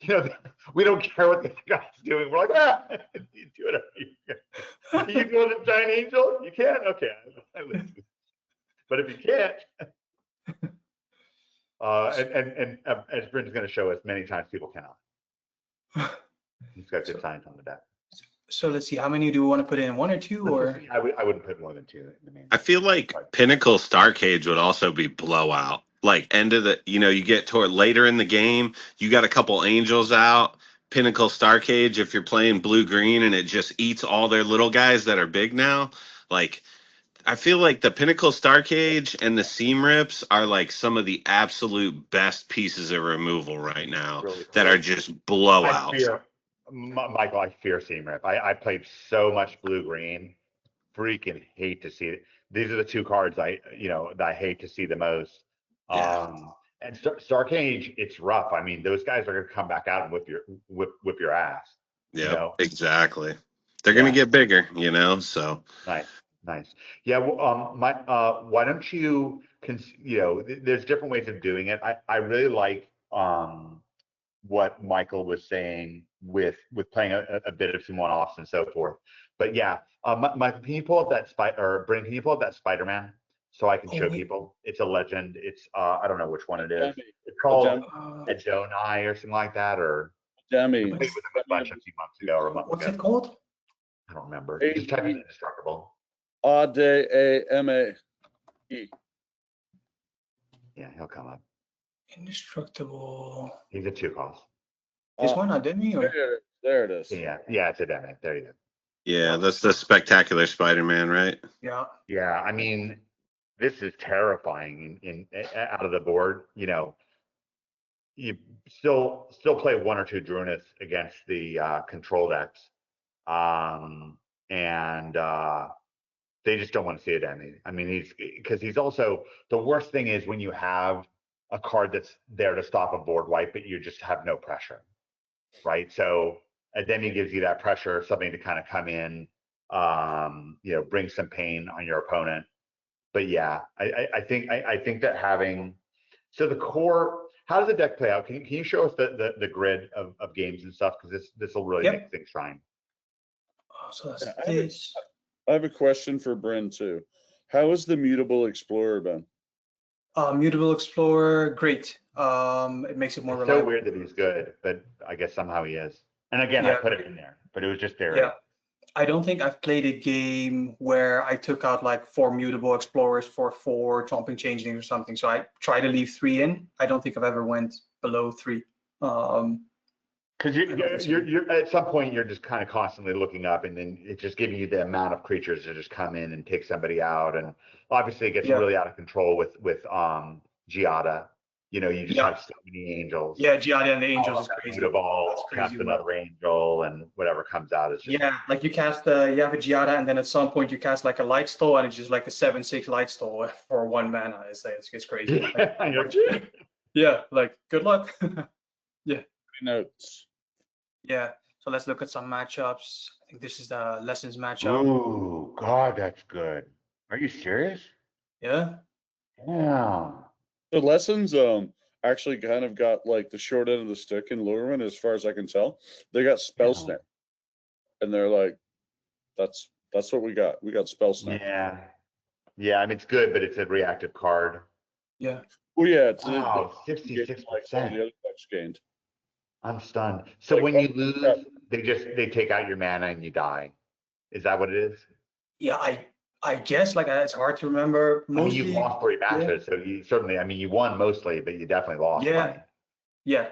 You know, we don't care what the guy's doing. We're like, you do whatever you can. You do it, Giant Angel? You can? Okay. I listen. But if you can't, and as Bryn's going to show us, many times people cannot. He's got good signs on the deck. So let's see. How many do we want to put in? 1 or 2 or? I wouldn't put more than 2 in the main. I feel like Pinnacle Star Cage would also be blowout. Like end of the, you get toward later in the game, you got a couple angels out. Pinnacle Star Cage, if you're playing blue green and it just eats all their little guys that are big now, like I feel like the Pinnacle Star Cage and the seam rips are like some of the absolute best pieces of removal right now Really that cool. are just blowouts. Michael, I fear seam rip. I played so much blue green. Freaking hate to see it. These are the 2 cards that I hate to see the most. Yeah. And Starcade, it's rough. I mean, those guys are gonna come back out and whip your ass. You Yep, know? exactly. They're gonna Yeah. get bigger, you know, so Nice, nice. Yeah, well, why don't you, there's different ways of doing it. I really like, what Michael was saying with playing a bit of some one-offs and so forth. But yeah, can you pull up that can you pull up that Spider-Man so I can show Oh, yeah. people? It's a legend. It's, I don't know which one it is. Demi. It's called Uh, Adonai or something like that, or Demi. I played with him a bunch a few months ago or a month what's ago. it called? I don't remember. You just type in AD. Indestructible. ADAMA. Yeah, he'll come up. Indestructible. He's a 2 cost. This one, Ademi, or? There it is. Yeah, it's a demo. There you go. yeah, that's the Spectacular Spider-Man, right? Yeah. Yeah, I mean, this is terrifying out of the board. You still play one or two Drunas against the control decks, and they just don't want to see it ending. I mean, he's also, the worst thing is when you have a card that's there to stop a board wipe, but you just have no pressure, right? So Ademi gives you that pressure, something to kind of come in, bring some pain on your opponent. But yeah, I think that having, so the core, how does the deck play out? Can you show us the grid of games and stuff? Because this will really Yep. make things shine. Oh, so that's Yeah, I have a- this. I have a question for Bryn too. How has the Mutable Explorer been? Mutable Explorer, great. It makes it more It's so reliable. weird that he's good, but I guess somehow he is. And again, I Yeah. put it in there, but it was just there. Yeah. I don't think I've played a game where I took out like 4 Mutable Explorers for 4 Chomping Changelings or something. So I try to leave 3 in. I don't think I've ever went below 3. Because you're at some point you're just kind of constantly looking up, and then it's just giving you the amount of creatures that just come in and take somebody out, and obviously it gets Yeah. really out of control with Giada. You just Yeah. have so many angels. Yeah, Giada and the Angels is crazy. The ball, That's crazy cast another angel, and whatever comes out is just Yeah, like you cast you have a Giada, and then at some point you cast like a Light Stole, and it's just like a 7/6 Light Stole for 1 mana. It's crazy. Yeah, like good luck. Notes. Yeah. So let's look at some matchups. I think this is the Lessons matchup. Ooh, God, that's good. Are you serious? Yeah. Yeah. The lessons actually kind of got like the short end of the stick in Lurman, as far as I can tell. They got Spell Yeah. Snare. And they're like, that's what we got. We got Spell Snare. Yeah. Yeah, I mean, it's good, but it's a reactive card. Yeah. Well, yeah, it's Wow, like all the 66%. other decks gained. I'm stunned. So Like, when you lose, they take out your mana and you die. Is that what it is? Yeah, I guess like it's hard to remember. I mean, Mostly, you've lost 3 matches, so you certainly, I mean, you won mostly, but you definitely lost Yeah. money. yeah,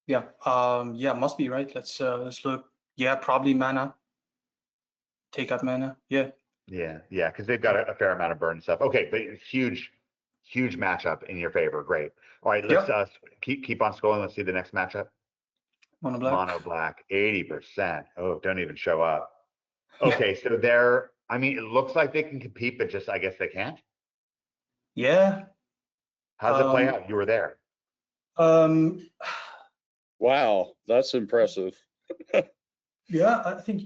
yeah. Yeah, must be right. Let's look. Yeah, probably mana. Take out mana. Yeah. Yeah, because they've got a fair amount of burn stuff. Okay, but it's huge matchup in your favor. Great. All right, let's keep on scrolling. Let's see the next matchup. Mono black. Mono black, 80%. Oh, don't even show up. Okay, so they're, I mean, it looks like they can compete, but just, I guess they can't. Yeah. How does it play out? You were there. Wow, that's impressive. Yeah, I think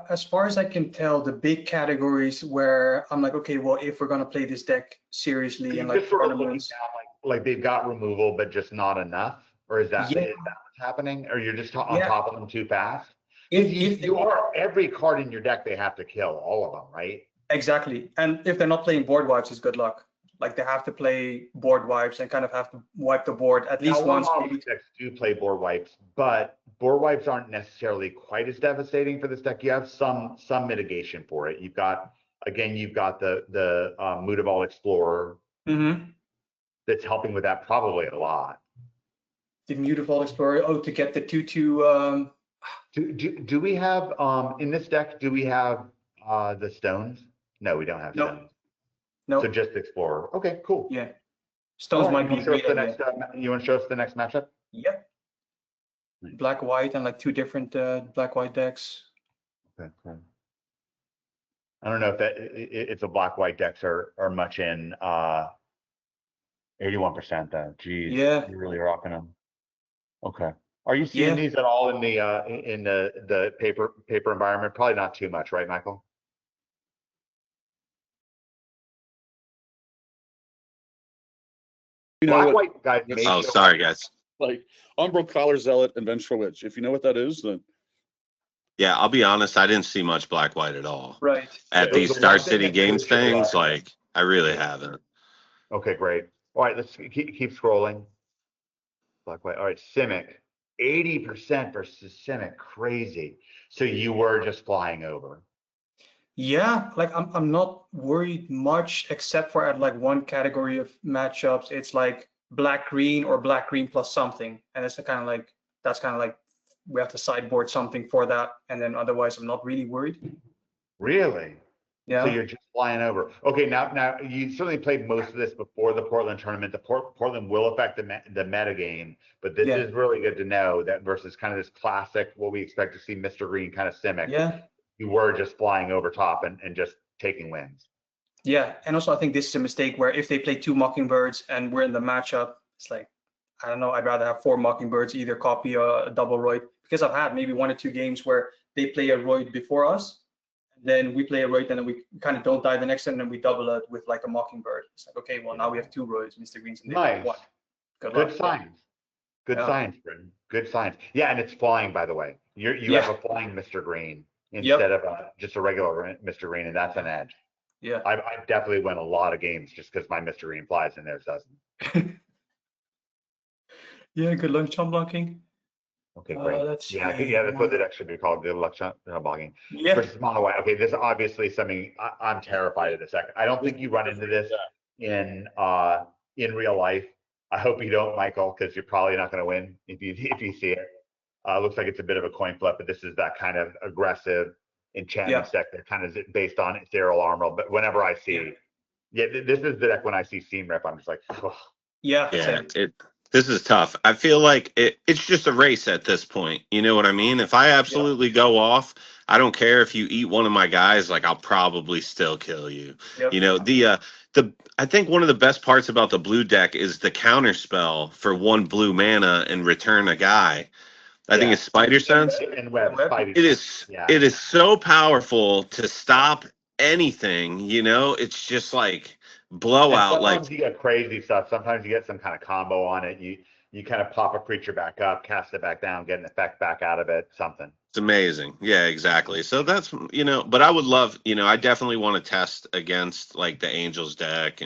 as far as I can tell, the big categories where I'm like, okay, well, if we're gonna play this deck seriously You're and like just sort of looking tournaments, down like they've got removal, but just not enough? Or is that Yeah. what's happening? Or you're just on Yeah. top of them too fast? if You are, every card in your deck, they have to kill, all of them, right? exactly, and if they're not playing board wipes, it's good luck. Like they have to play board wipes and kind of have to wipe the board at least Now, once. all Maybe. these decks do play board wipes, but board wipes aren't necessarily quite as devastating for this deck. You have some mitigation for it. You've got the Mutable Explorer Mm-hmm. that's helping with that probably a lot. The Mutable Explorer. Oh, to get the 2/2. Do we have in this deck? Do we have the stones? No, we don't have No. stones. No. So just Explorer. Okay, cool. Yeah. Stones All right, might be great. you want to show us the next matchup? Yeah. Black white and like 2 different black white decks. Okay, cool. I don't know if that if the black white decks are much in 81% though. Geez. Yeah. You're really rocking them. Okay. Are you seeing Yeah. these at all in the paper environment? Probably not too much, right, Michael? You know Black what? white guys That's- may Oh, show sorry, up. guys. Like Umbral, Collar Zealot, and Vengeful Witch. If you know what that is, then Yeah, I'll be honest. I didn't see much black white at all Right. at The- these the Star one thing City that Games could show things. up- Like, I really haven't. Okay, great. All right, let's keep scrolling. Black white. All right, Simic. 80% versus Simic. Crazy. So you were just flying over. Yeah, like I'm not worried much except for at like one category of matchups. It's like black green or black green plus something, and it's kind of like that's kind of like we have to sideboard something for that, and then otherwise I'm not really worried. Really? So Yeah, you're just flying over. Okay, now you certainly played most of this before the Portland tournament. Portland will affect the meta game, but this Yeah. is really good to know that versus kind of this classic, what we expect to see Mr. Green kind of Simic. yeah, You were just flying over top and just taking wins. yeah. And also I think this is a mistake where if they play two Mockingbirds and we're in the matchup, it's like I don't know. I'd rather have four Mockingbirds, either copy a double Royd, because I've had maybe 1 or 2 games where they play a Royd before us. Then we play a Royd, and then we kind of don't die the next turn, and then we double it with like a Mockingbird. It's like, okay, well, now we have 2 Royds, Mr. Greens, and they play Nice. one. Good Good luck. signs. Good Yeah. signs, Britton. Good signs. Yeah, and it's flying, by the way. You Yeah. have a flying Mr. Green instead of just a regular Mr. Green, and that's an edge. Yeah. I definitely win a lot of games just because my Mr. Green flies and theirs doesn't. Yeah, good luck chum blocking. Okay, great. Let's Yeah, see. yeah, that's what it should be called. Good luck blocking. Yeah. Versus mono white. Okay, this is obviously something I'm terrified of the second. I don't think you run into this in real life. I hope you don't, Michael, because you're probably not going to win if you see it. Looks like it's a bit of a coin flip, but this is that kind of aggressive enchantment deck that kind of is based on Ethereal Armor. But whenever I see, this is the deck when I see Seam Rip, I'm just like, ugh. Yeah. Yeah, same. this is tough. I feel like it's just a race at this point. You know what I mean? If I absolutely go off, I don't care if you eat one of my guys. Like, I'll probably still kill you. Yep. You know, I think one of the best parts about the blue deck is the counter spell for 1 blue mana and return a guy. I think it's Spider Sense. And web. Spidey. It is so powerful to stop anything. You know, it's just like blowout. And Like, sometimes you get crazy stuff. Sometimes you get some kind of combo on it. You kind of pop a creature back up, cast it back down, get an effect back out of it, something. it's amazing. Yeah, exactly. So that's, you know, but I would love, you know, I definitely want to test against like the Angels deck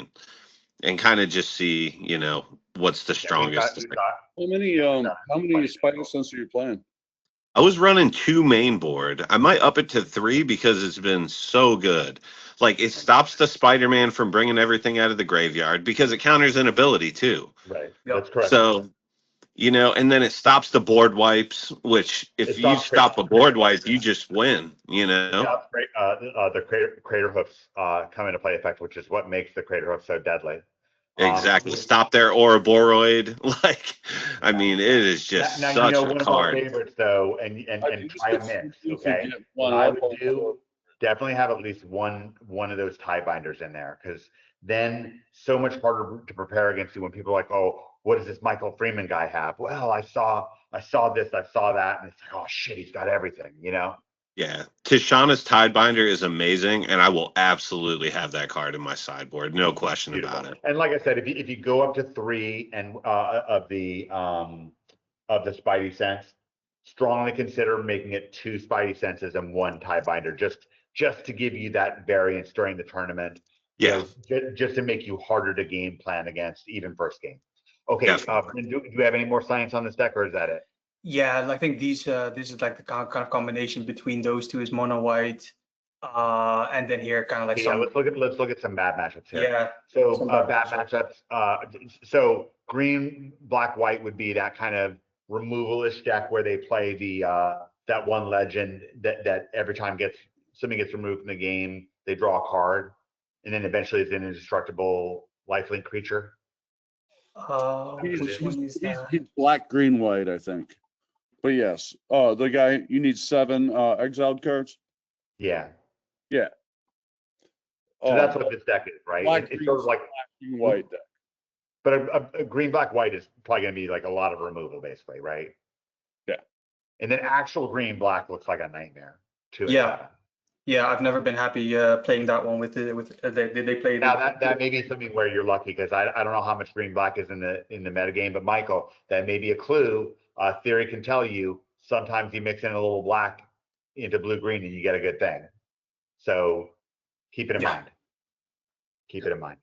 and kind of just see, you know, what's the strongest. How many Spider Sense are you playing? I was running 2 main board. I might up it to 3 because it's been so good. Like, it stops the Spider-Man from bringing everything out of the graveyard because it counters an ability too. Right. Yep. That's correct. So, you know, and then it stops the board wipes, which if It you stops stop a crater- board wipe, you just win, you know? Yeah, great. The crater hoofs come into play effect, which is what makes the crater hoof so deadly. Exactly. Stop their Ouroboros. Like, I mean, it is just now, such one a of our card. favorites though, and try a mix. Okay, what I would do, definitely have at least one of those tie binders in there, because then so much harder to prepare against you when people are like, oh, what does this Michael Freeman guy have? Well, I saw this, I saw that, and it's like, oh shit, he's got everything, you know. Yeah, Tishana's Tidebinder is amazing, and I will absolutely have that card in my sideboard. No question Beautiful. about it. And like I said, if you go up to 3 and of the Spidey Sense, strongly consider making it 2 Spidey Senses and 1 Tiebinder, just to give you that variance during the tournament. Yeah. Just to make you harder to game plan against, even first game. Okay, Definitely. do you have any more science on this deck, or is that it? Yeah, I think this is like the kind of combination between those two is mono white, and then here kind of like Yeah, some. let's look at some bad matchups here. Yeah. So some bad bad matchups. So green, black, white would be that kind of removalish deck where they play the that one legend that every time something gets removed from the game, they draw a card, and then eventually it's an indestructible lifelink creature. Which one is that? He's black, green, white, I think. But yes, the guy, you need 7 exiled cards. Yeah. Yeah. So that's what this deck is, right? Black, It's green, sort of like green, white deck. But a green, black, white is probably going to be like a lot of removal, basically, right? Yeah. And then actual green, black looks like a nightmare. 2 and Yeah. 7. Yeah, I've never been happy playing that one with they play Now that may be something where you're lucky because I don't know how much green, black is in the metagame, but Michael, that may be a clue. Theory can tell you sometimes you mix in a little black into blue, green, and you get a good thing. So keep it in mind. Keep it in mind.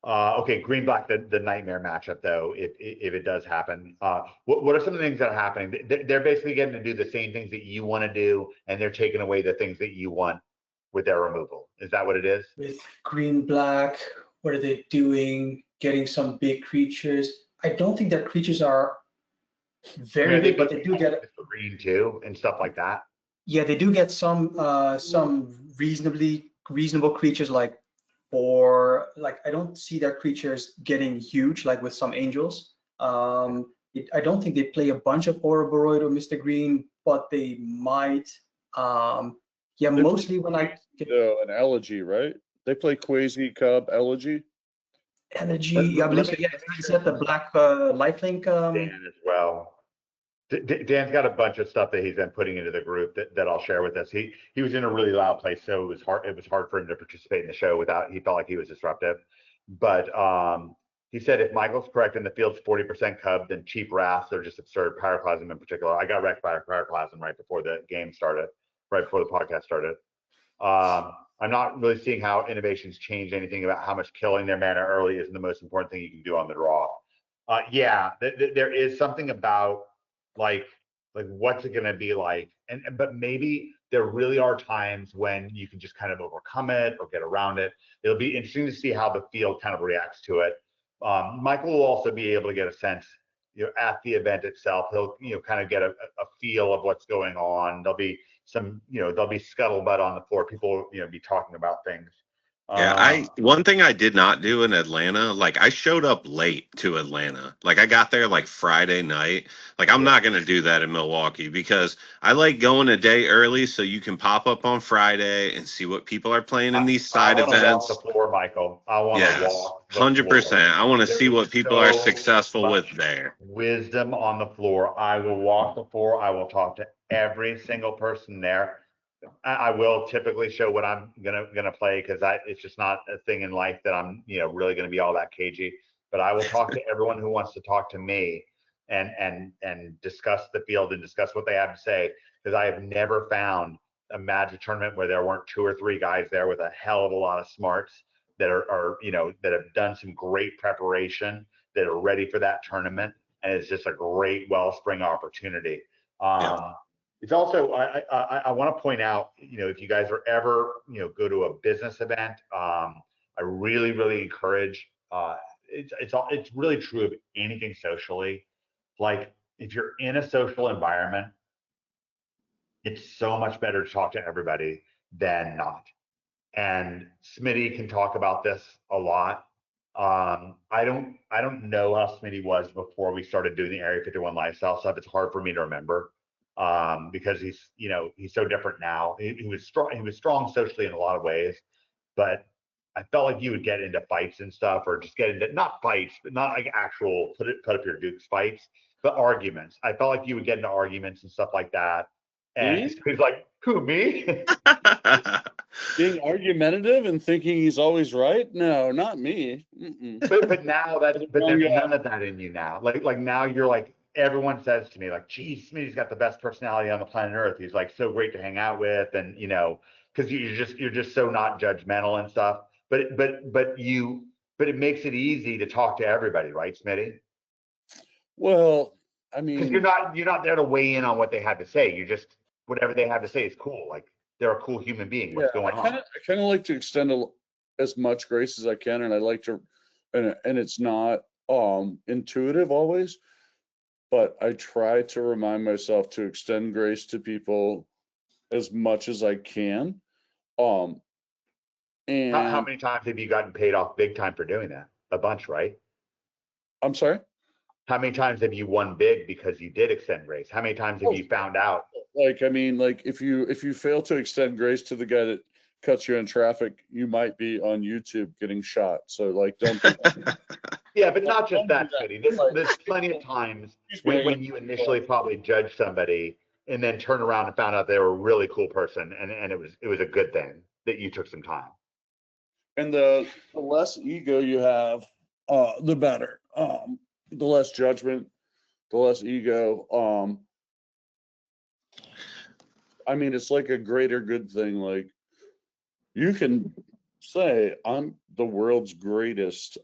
Okay, green black, the nightmare matchup though, if it does happen. What are some of the things that are happening? They're basically getting to do the same things that you want to do, and they're taking away the things that you want with their removal. Is that what it is? with green black. What are they doing? Getting some big creatures. I don't think their creatures are very big, but they do get. Green too and stuff like that. Yeah, they do get some reasonable creatures like, or like I don't see their creatures getting huge like with some angels. I don't think they play a bunch of Ouroboros or Mr. Green, but they might. Yeah, mostly when I get An Elegy, right? They play Quasi Cub Elegy. energy. Let- Yeah, I let believe me- so. Yeah, is that the black lifelink? Dan as well. Dan's got a bunch of stuff that he's been putting into the group that I'll share with us. He was in a really loud place, so it was hard for him to participate in the show without, he felt like he was disruptive. But he said if Michael's correct and the field's 40% Cub, then cheap Wraths are just absurd. Pyroclasm in particular. I got wrecked by Pyroclasm right before the game started, right before the podcast started. I'm not really seeing how innovations change anything about how much killing their mana early isn't the most important thing you can do on the draw. Yeah, there is something about like what's it going to be like, but maybe there really are times when you can just kind of overcome it or get around it. It'll be interesting to see how the field kind of reacts to it. Michael will also be able to get a sense, at the event itself. He'll kind of get a feel of what's going on. There'll be some, there'll be scuttlebutt on the floor. People be talking about things. Yeah, one thing I did not do in Atlanta, like I showed up late to Atlanta. Like I got there like Friday night. Like I'm not gonna do that in Milwaukee because I like going a day early so you can pop up on Friday and see what people are playing in these side events. Walk the floor, Michael. I want to walk. 100%. I want to see what people are successful with there. Wisdom on the floor. I will walk the floor. I will talk to every single person there. I will typically show what I'm gonna play because it's just not a thing in life that I'm really gonna be all that cagey. But I will talk to everyone who wants to talk to me and discuss the field and discuss what they have to say, because I have never found a Magic tournament where there weren't 2 or 3 guys there with a hell of a lot of smarts that are that have done some great preparation, that are ready for that tournament, and it's just a great wellspring opportunity. It's also, I want to point out, if you guys are ever, go to a business event, I really, really encourage, it's really true of anything socially. Like if you're in a social environment, it's so much better to talk to everybody than not. And Smitty can talk about this a lot. I don't know how Smitty was before we started doing the Area 51 lifestyle stuff. It's hard for me to remember. Because he's so different now. He was strong socially in a lot of ways, but I felt like you would get into fights and stuff, or just get into, not fights, but not like actual put up your dukes fights, but arguments. I felt like you would get into arguments and stuff like that. And he's like, who, me? Being argumentative and thinking he's always right? No, not me. But now there's none of that in you now. Like now you're like, everyone says to me like, geez, Smitty's got the best personality on the planet Earth. He's like so great to hang out with, and because you're just so not judgmental and stuff. But it makes it easy to talk to everybody, right, Smitty? Well, I mean, because you're not there to weigh in on what they have to say. You just, whatever they have to say is cool. Like they're a cool human being. What's going on? I kind of like to extend as much grace as I can, and I like to, and it's not intuitive always. But I try to remind myself to extend grace to people as much as I can. And how many times have you gotten paid off big time for doing that? A bunch, right? I'm sorry? How many times have you won big because you did extend grace? How many times have you found out? Like, I mean, like if you fail to extend grace to the guy that cuts you in traffic, you might be on YouTube getting shot. So like, don't do that. Yeah, but not just that, Smitty. There's, Like, there's plenty of times he's when, great. when you initially probably judge somebody and then turn around and found out they were a really cool person, and it was a good thing that you took some time. And the less ego you have, the better. The less judgment, the less ego. I mean, it's like a greater good thing. Like, you can say, I'm the world's greatest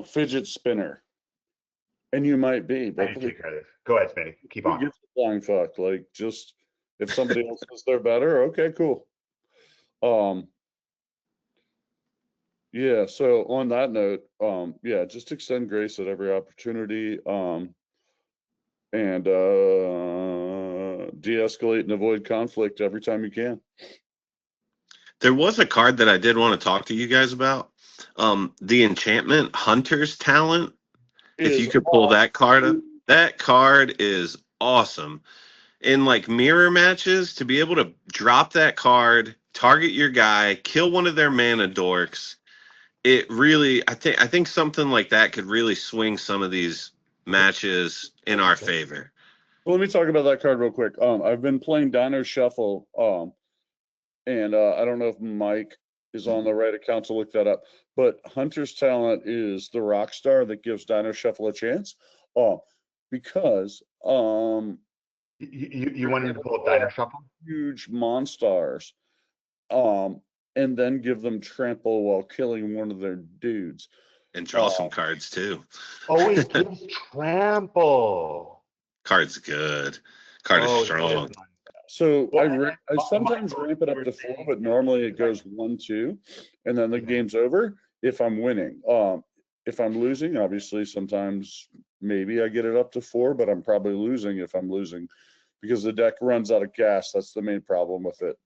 fidget spinner. And you might be, I but need to take care of this. Go ahead, Smitty. Keep who on. gives a flying fuck? Like, just if somebody else says they're better, okay, cool. Yeah, so on that note, yeah, just extend grace at every opportunity, and de-escalate and avoid conflict every time you can. There was a card that I did want to talk to you guys about. The Enchantment Hunter's Talent. If you Is could pull that card up, that card is awesome. In like mirror matches, to be able to drop that card, target your guy, kill one of their mana dorks, it really, I think something like that could really swing some of these matches in our favor. Well, let me talk about that card real quick. I've been playing Dino Shuffle, and I don't know if Mike is on the right account to look that up, but Hunter's Talent is the rock star that gives Dino Shuffle a chance. Because You wanted to pull up Dino Shuffle? huge monsters, and then give them trample while killing one of their dudes. And draw some cards too. Oh, it gives trample. Card's good. Card is strong. So Well, I sometimes ramp it up to 4, but normally it goes 1, 2, and then the game's over if I'm winning. If I'm losing, obviously sometimes maybe I get it up to 4, but I'm probably losing if I'm losing because the deck runs out of gas. That's the main problem with it.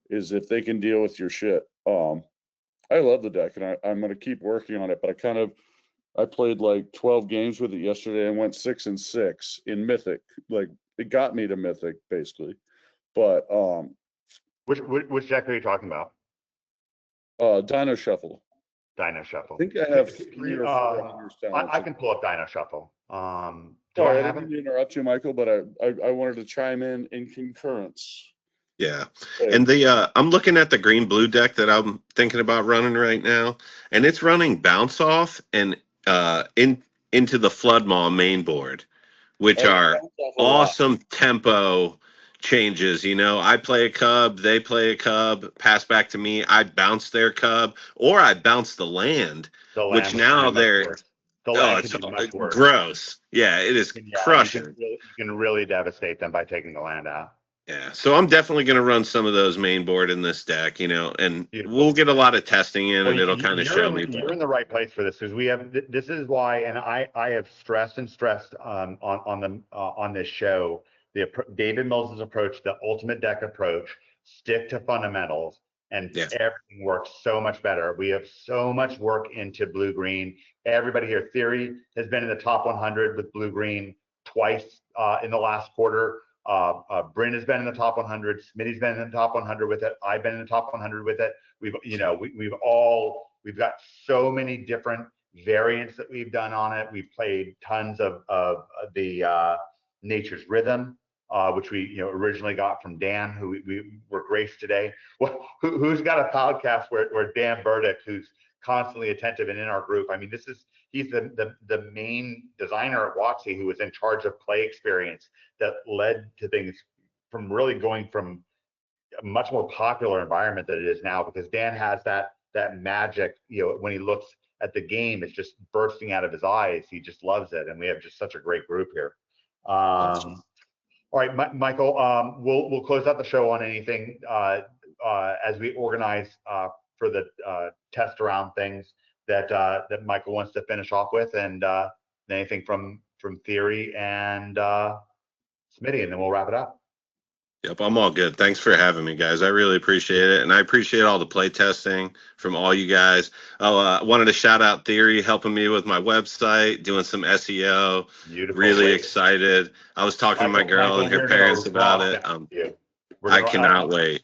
Is if they can deal with your shit. I love the deck and I'm going to keep working on it, but I played like 12 games with it yesterday and went 6-6 in Mythic. Like, it got me to Mythic basically. But which deck are you talking about? Dino Shuffle. Dino Shuffle. I think I have 3 or 4 Hunter's Talents. I can pull up Dino Shuffle. Sorry, I didn't mean to interrupt you, Michael, but I wanted to chime in concurrence. Yeah. And I'm looking at the green blue deck that I'm thinking about running right now, and it's running Bounce Off and into the Flood Maw main board, which are awesome tempo changes. You know, I play a cub, they play a cub, pass back to me, I bounce their cub, or I bounce the land, which now they're it's gross. Yeah, it is crushing. You can really devastate them by taking the land out. Yeah, so I'm definitely going to run some of those main board in this deck, you know, and we'll get a lot of testing in, and it'll kind of show me. You're in the right place for this because we have. This is why, and I have stressed on this show David Mills' approach, the ultimate deck approach. Stick to fundamentals, and everything works so much better. We have so much work into blue green. Everybody here, Theory has been in the top 100 with blue green twice in the last quarter. Bryn has been in the top 100. Smitty's been in the top 100 with it. I've been in the top 100 with it. We've got so many different variants that we've done on it. We've played tons of the Nature's Rhythm, which we originally got from Dan, who we were graced today. Well, who's got a podcast where Dan Burdick, who's constantly attentive and in our group. I mean, he's the main designer at WotC who was in charge of play experience that led to things from really going from a much more popular environment than it is now, because Dan has that magic, when he looks at the game, it's just bursting out of his eyes. He just loves it. And we have just such a great group here. All right, Michael, we'll close out the show on anything as we organize for the test around things that Michael wants to finish off with, and anything from Theory and Smitty, and then we'll wrap it up. Yep, I'm all good. Thanks for having me, guys. I really appreciate it, and I appreciate all the play testing from all you guys. I wanted to shout out Theory, helping me with my website, doing some SEO. Beautiful. Really excited. I was talking to my girl and her parents about it. I cannot wait.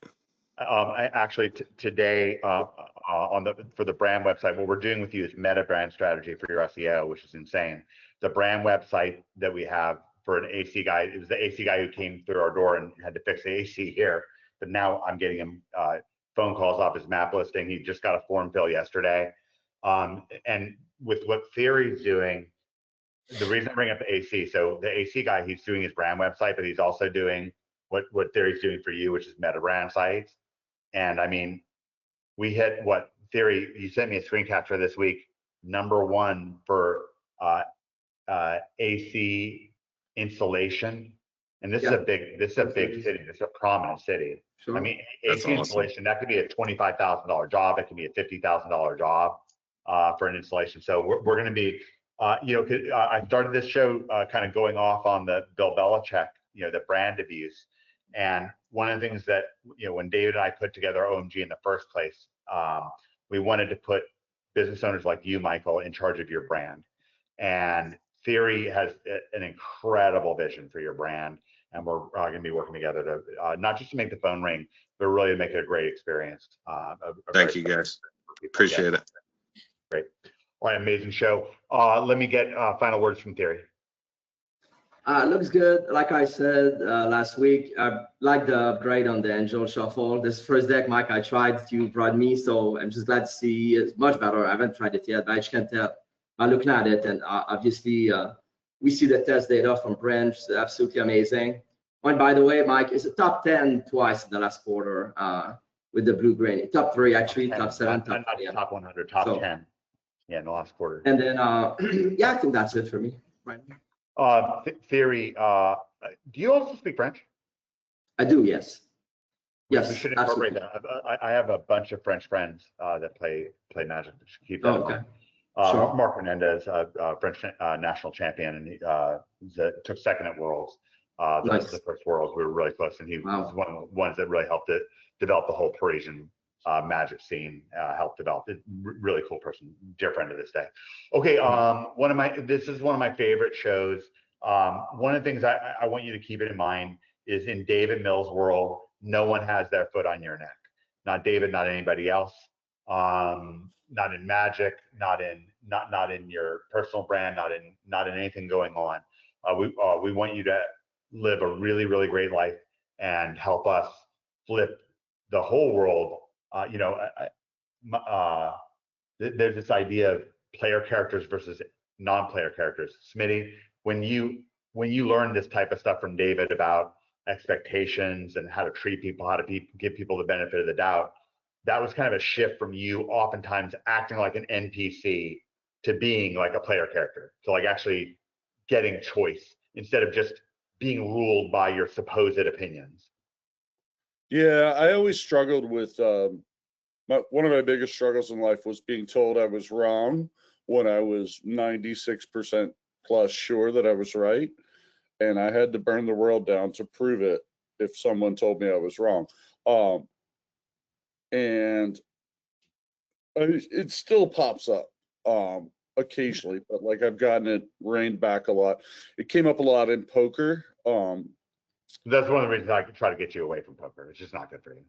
Actually, today for the brand website. What we're doing with you is meta brand strategy for your SEO, which is insane. The brand website that we have for an AC guy, it was the AC guy who came through our door and had to fix the AC here. But now I'm getting him phone calls off his map listing. He just got a form fill yesterday. And with what Theory's doing, the reason I bring up the AC, so the AC guy, he's doing his brand website, but he's also doing what Theory's doing for you, which is meta brand sites. And I mean, we hit what Theory, you sent me a screen capture this week, #1 for AC installation. And this is a big city. This is a prominent city. Sure. I mean, That's AC awesome. installation, that could be a $25,000 job. It can be a $50,000 job for an installation. So we're going to be, I started this show kind of going off on the Bill Belichick, the brand abuse. And one of the things that, when David and I put together OMG in the first place, we wanted to put business owners like you, Michael, in charge of your brand. And Theory has an incredible vision for your brand. And we're going to be working together to not just to make the phone ring, but really to make it a great experience. Thank you, guys. Appreciate it. Great. All right, amazing show. Let me get final words from Theory. Looks good. Like I said last week, I like the upgrade on the Angel Shuffle. This first deck, Mike, I tried, you brought me, so I'm just glad to see it's much better. I haven't tried it yet, but I just can tell by looking at it. And obviously, we see the test data from Branch, absolutely amazing. And by the way, Mike, it's a top 10 twice in the last quarter with the blue green. Top 3, actually, top 7, top 10. Top 100, top 10. Yeah, in the last quarter. And then, yeah, I think that's it for me. Right. Theory, do you also speak French? I do, yes. Yes, We should incorporate absolutely. that. I have a bunch of French friends that play Magic. Keep that in Okay. mind. Sure. Mark Hernandez, French national champion, and he took second at Worlds. Nice. The first Worlds, we were really close, and he Wow. was one of the ones that really helped develop the whole Parisian Magic scene. Helped develop it. Really cool person, dear friend to this day. Okay, this is one of my favorite shows. One of the things I want you to keep it in mind is in David Mills' world, no one has their foot on your neck. Not David, not anybody else. Not in Magic, not in your personal brand, not in anything going on. We want you to live a really, really great life and help us flip the whole world. There's this idea of player characters versus non-player characters. Smitty, when you learn this type of stuff from David about expectations and how to treat people, how to give people the benefit of the doubt, that was kind of a shift from you oftentimes acting like an NPC to being like a player character, to like actually getting choice instead of just being ruled by your supposed opinions. Yeah, I always struggled with one of my biggest struggles in life was being told I was wrong when I was 96% plus sure that I was right. And I had to burn the world down to prove it if someone told me I was wrong. And it still pops up occasionally, but like I've gotten it reined back a lot. It came up a lot in poker. That's one of the reasons I could try to get you away from poker. It's just not good for you.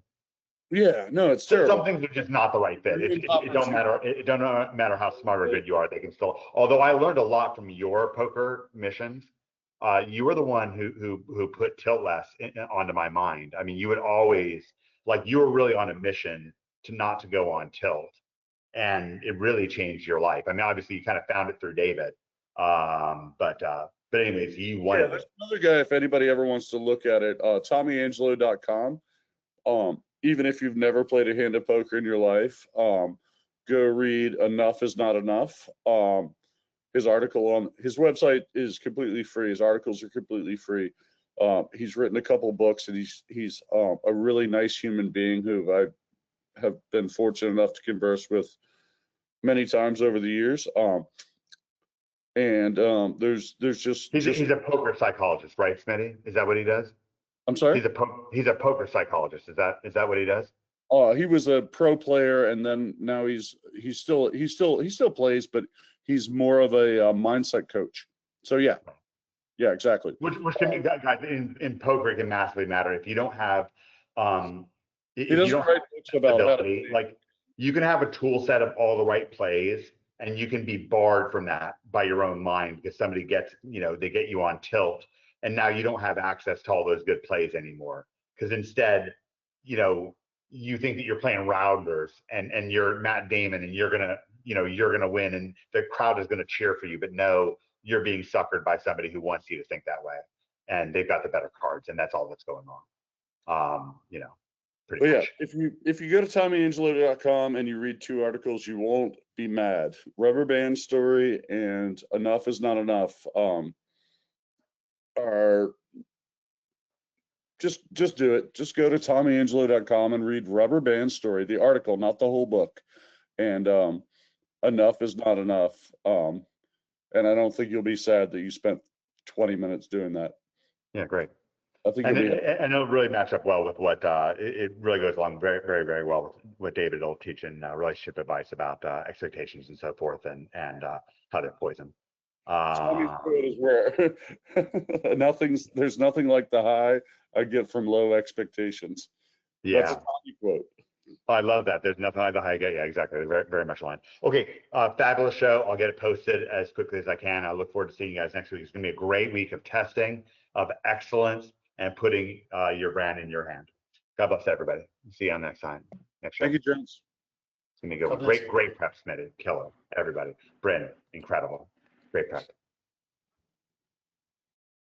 Yeah, no, it's terrible. Some things are just not the right fit. It don't matter. It don't matter how smart or good you are. They can still. Although I learned a lot from your poker missions. You were the one who put tilt less onto my mind. I mean, you would always you were really on a mission not to go on tilt, and it really changed your life. I mean, obviously you kind of found it through David, but anyways, you wanted. Yeah, there's another guy. If anybody ever wants to look at it, TommyAngelo.com. Even if you've never played a hand of poker in your life, go read Enough Is Not Enough. His article on his website is completely free. His articles are completely free. He's written a couple books, and he's a really nice human being who I have been fortunate enough to converse with many times over the years. There's just he's a poker psychologist, right, Smitty? Is that what he does? I'm sorry. He's a poker psychologist. Is that what he does? He was a pro player, and then now he still plays, but he's more of a mindset coach. So yeah, exactly. Which can be, guys, in poker, it can massively matter if you don't have He doesn't write books about how to you can have a tool set of all the right plays, and you can be barred from that by your own mind because somebody gets, they get you on tilt, and now you don't have access to all those good plays anymore. Because instead, you think that you're playing Rounders and you're Matt Damon and you're gonna win and the crowd is gonna cheer for you, but no, you're being suckered by somebody who wants you to think that way, and they've got the better cards, and that's all that's going on. Pretty But yeah, much. if you go to TommyAngelo.com and you read 2 articles, you won't be mad. Rubber Band Story and Enough Is Not Enough are just do it. Just go to TommyAngelo.com and read Rubber Band Story, the article, not the whole book. And Enough Is Not Enough. And I don't think you'll be sad that you spent 20 minutes doing that. Yeah, great. I think And you'll be it'll really match up well with what it really goes along very, very, very well with what David will teach in relationship advice about expectations and so forth, and how they're poisoned. Tommy's quote is where there's nothing like the high I get from low expectations. That's a Yeah, Tommy quote. I love that. There's nothing like the high. Yeah, exactly. Very, very much aligned. Okay, fabulous show. I'll get it posted as quickly as I can. I look forward to seeing you guys next week. It's going to be a great week of testing, of excellence, and putting your brand in your hand. God bless everybody. See you on next time. Next show. Thank you, gents. It's going to be a good one. Great prep, Smitty. Killer. Everybody. Bryn, incredible. Great prep.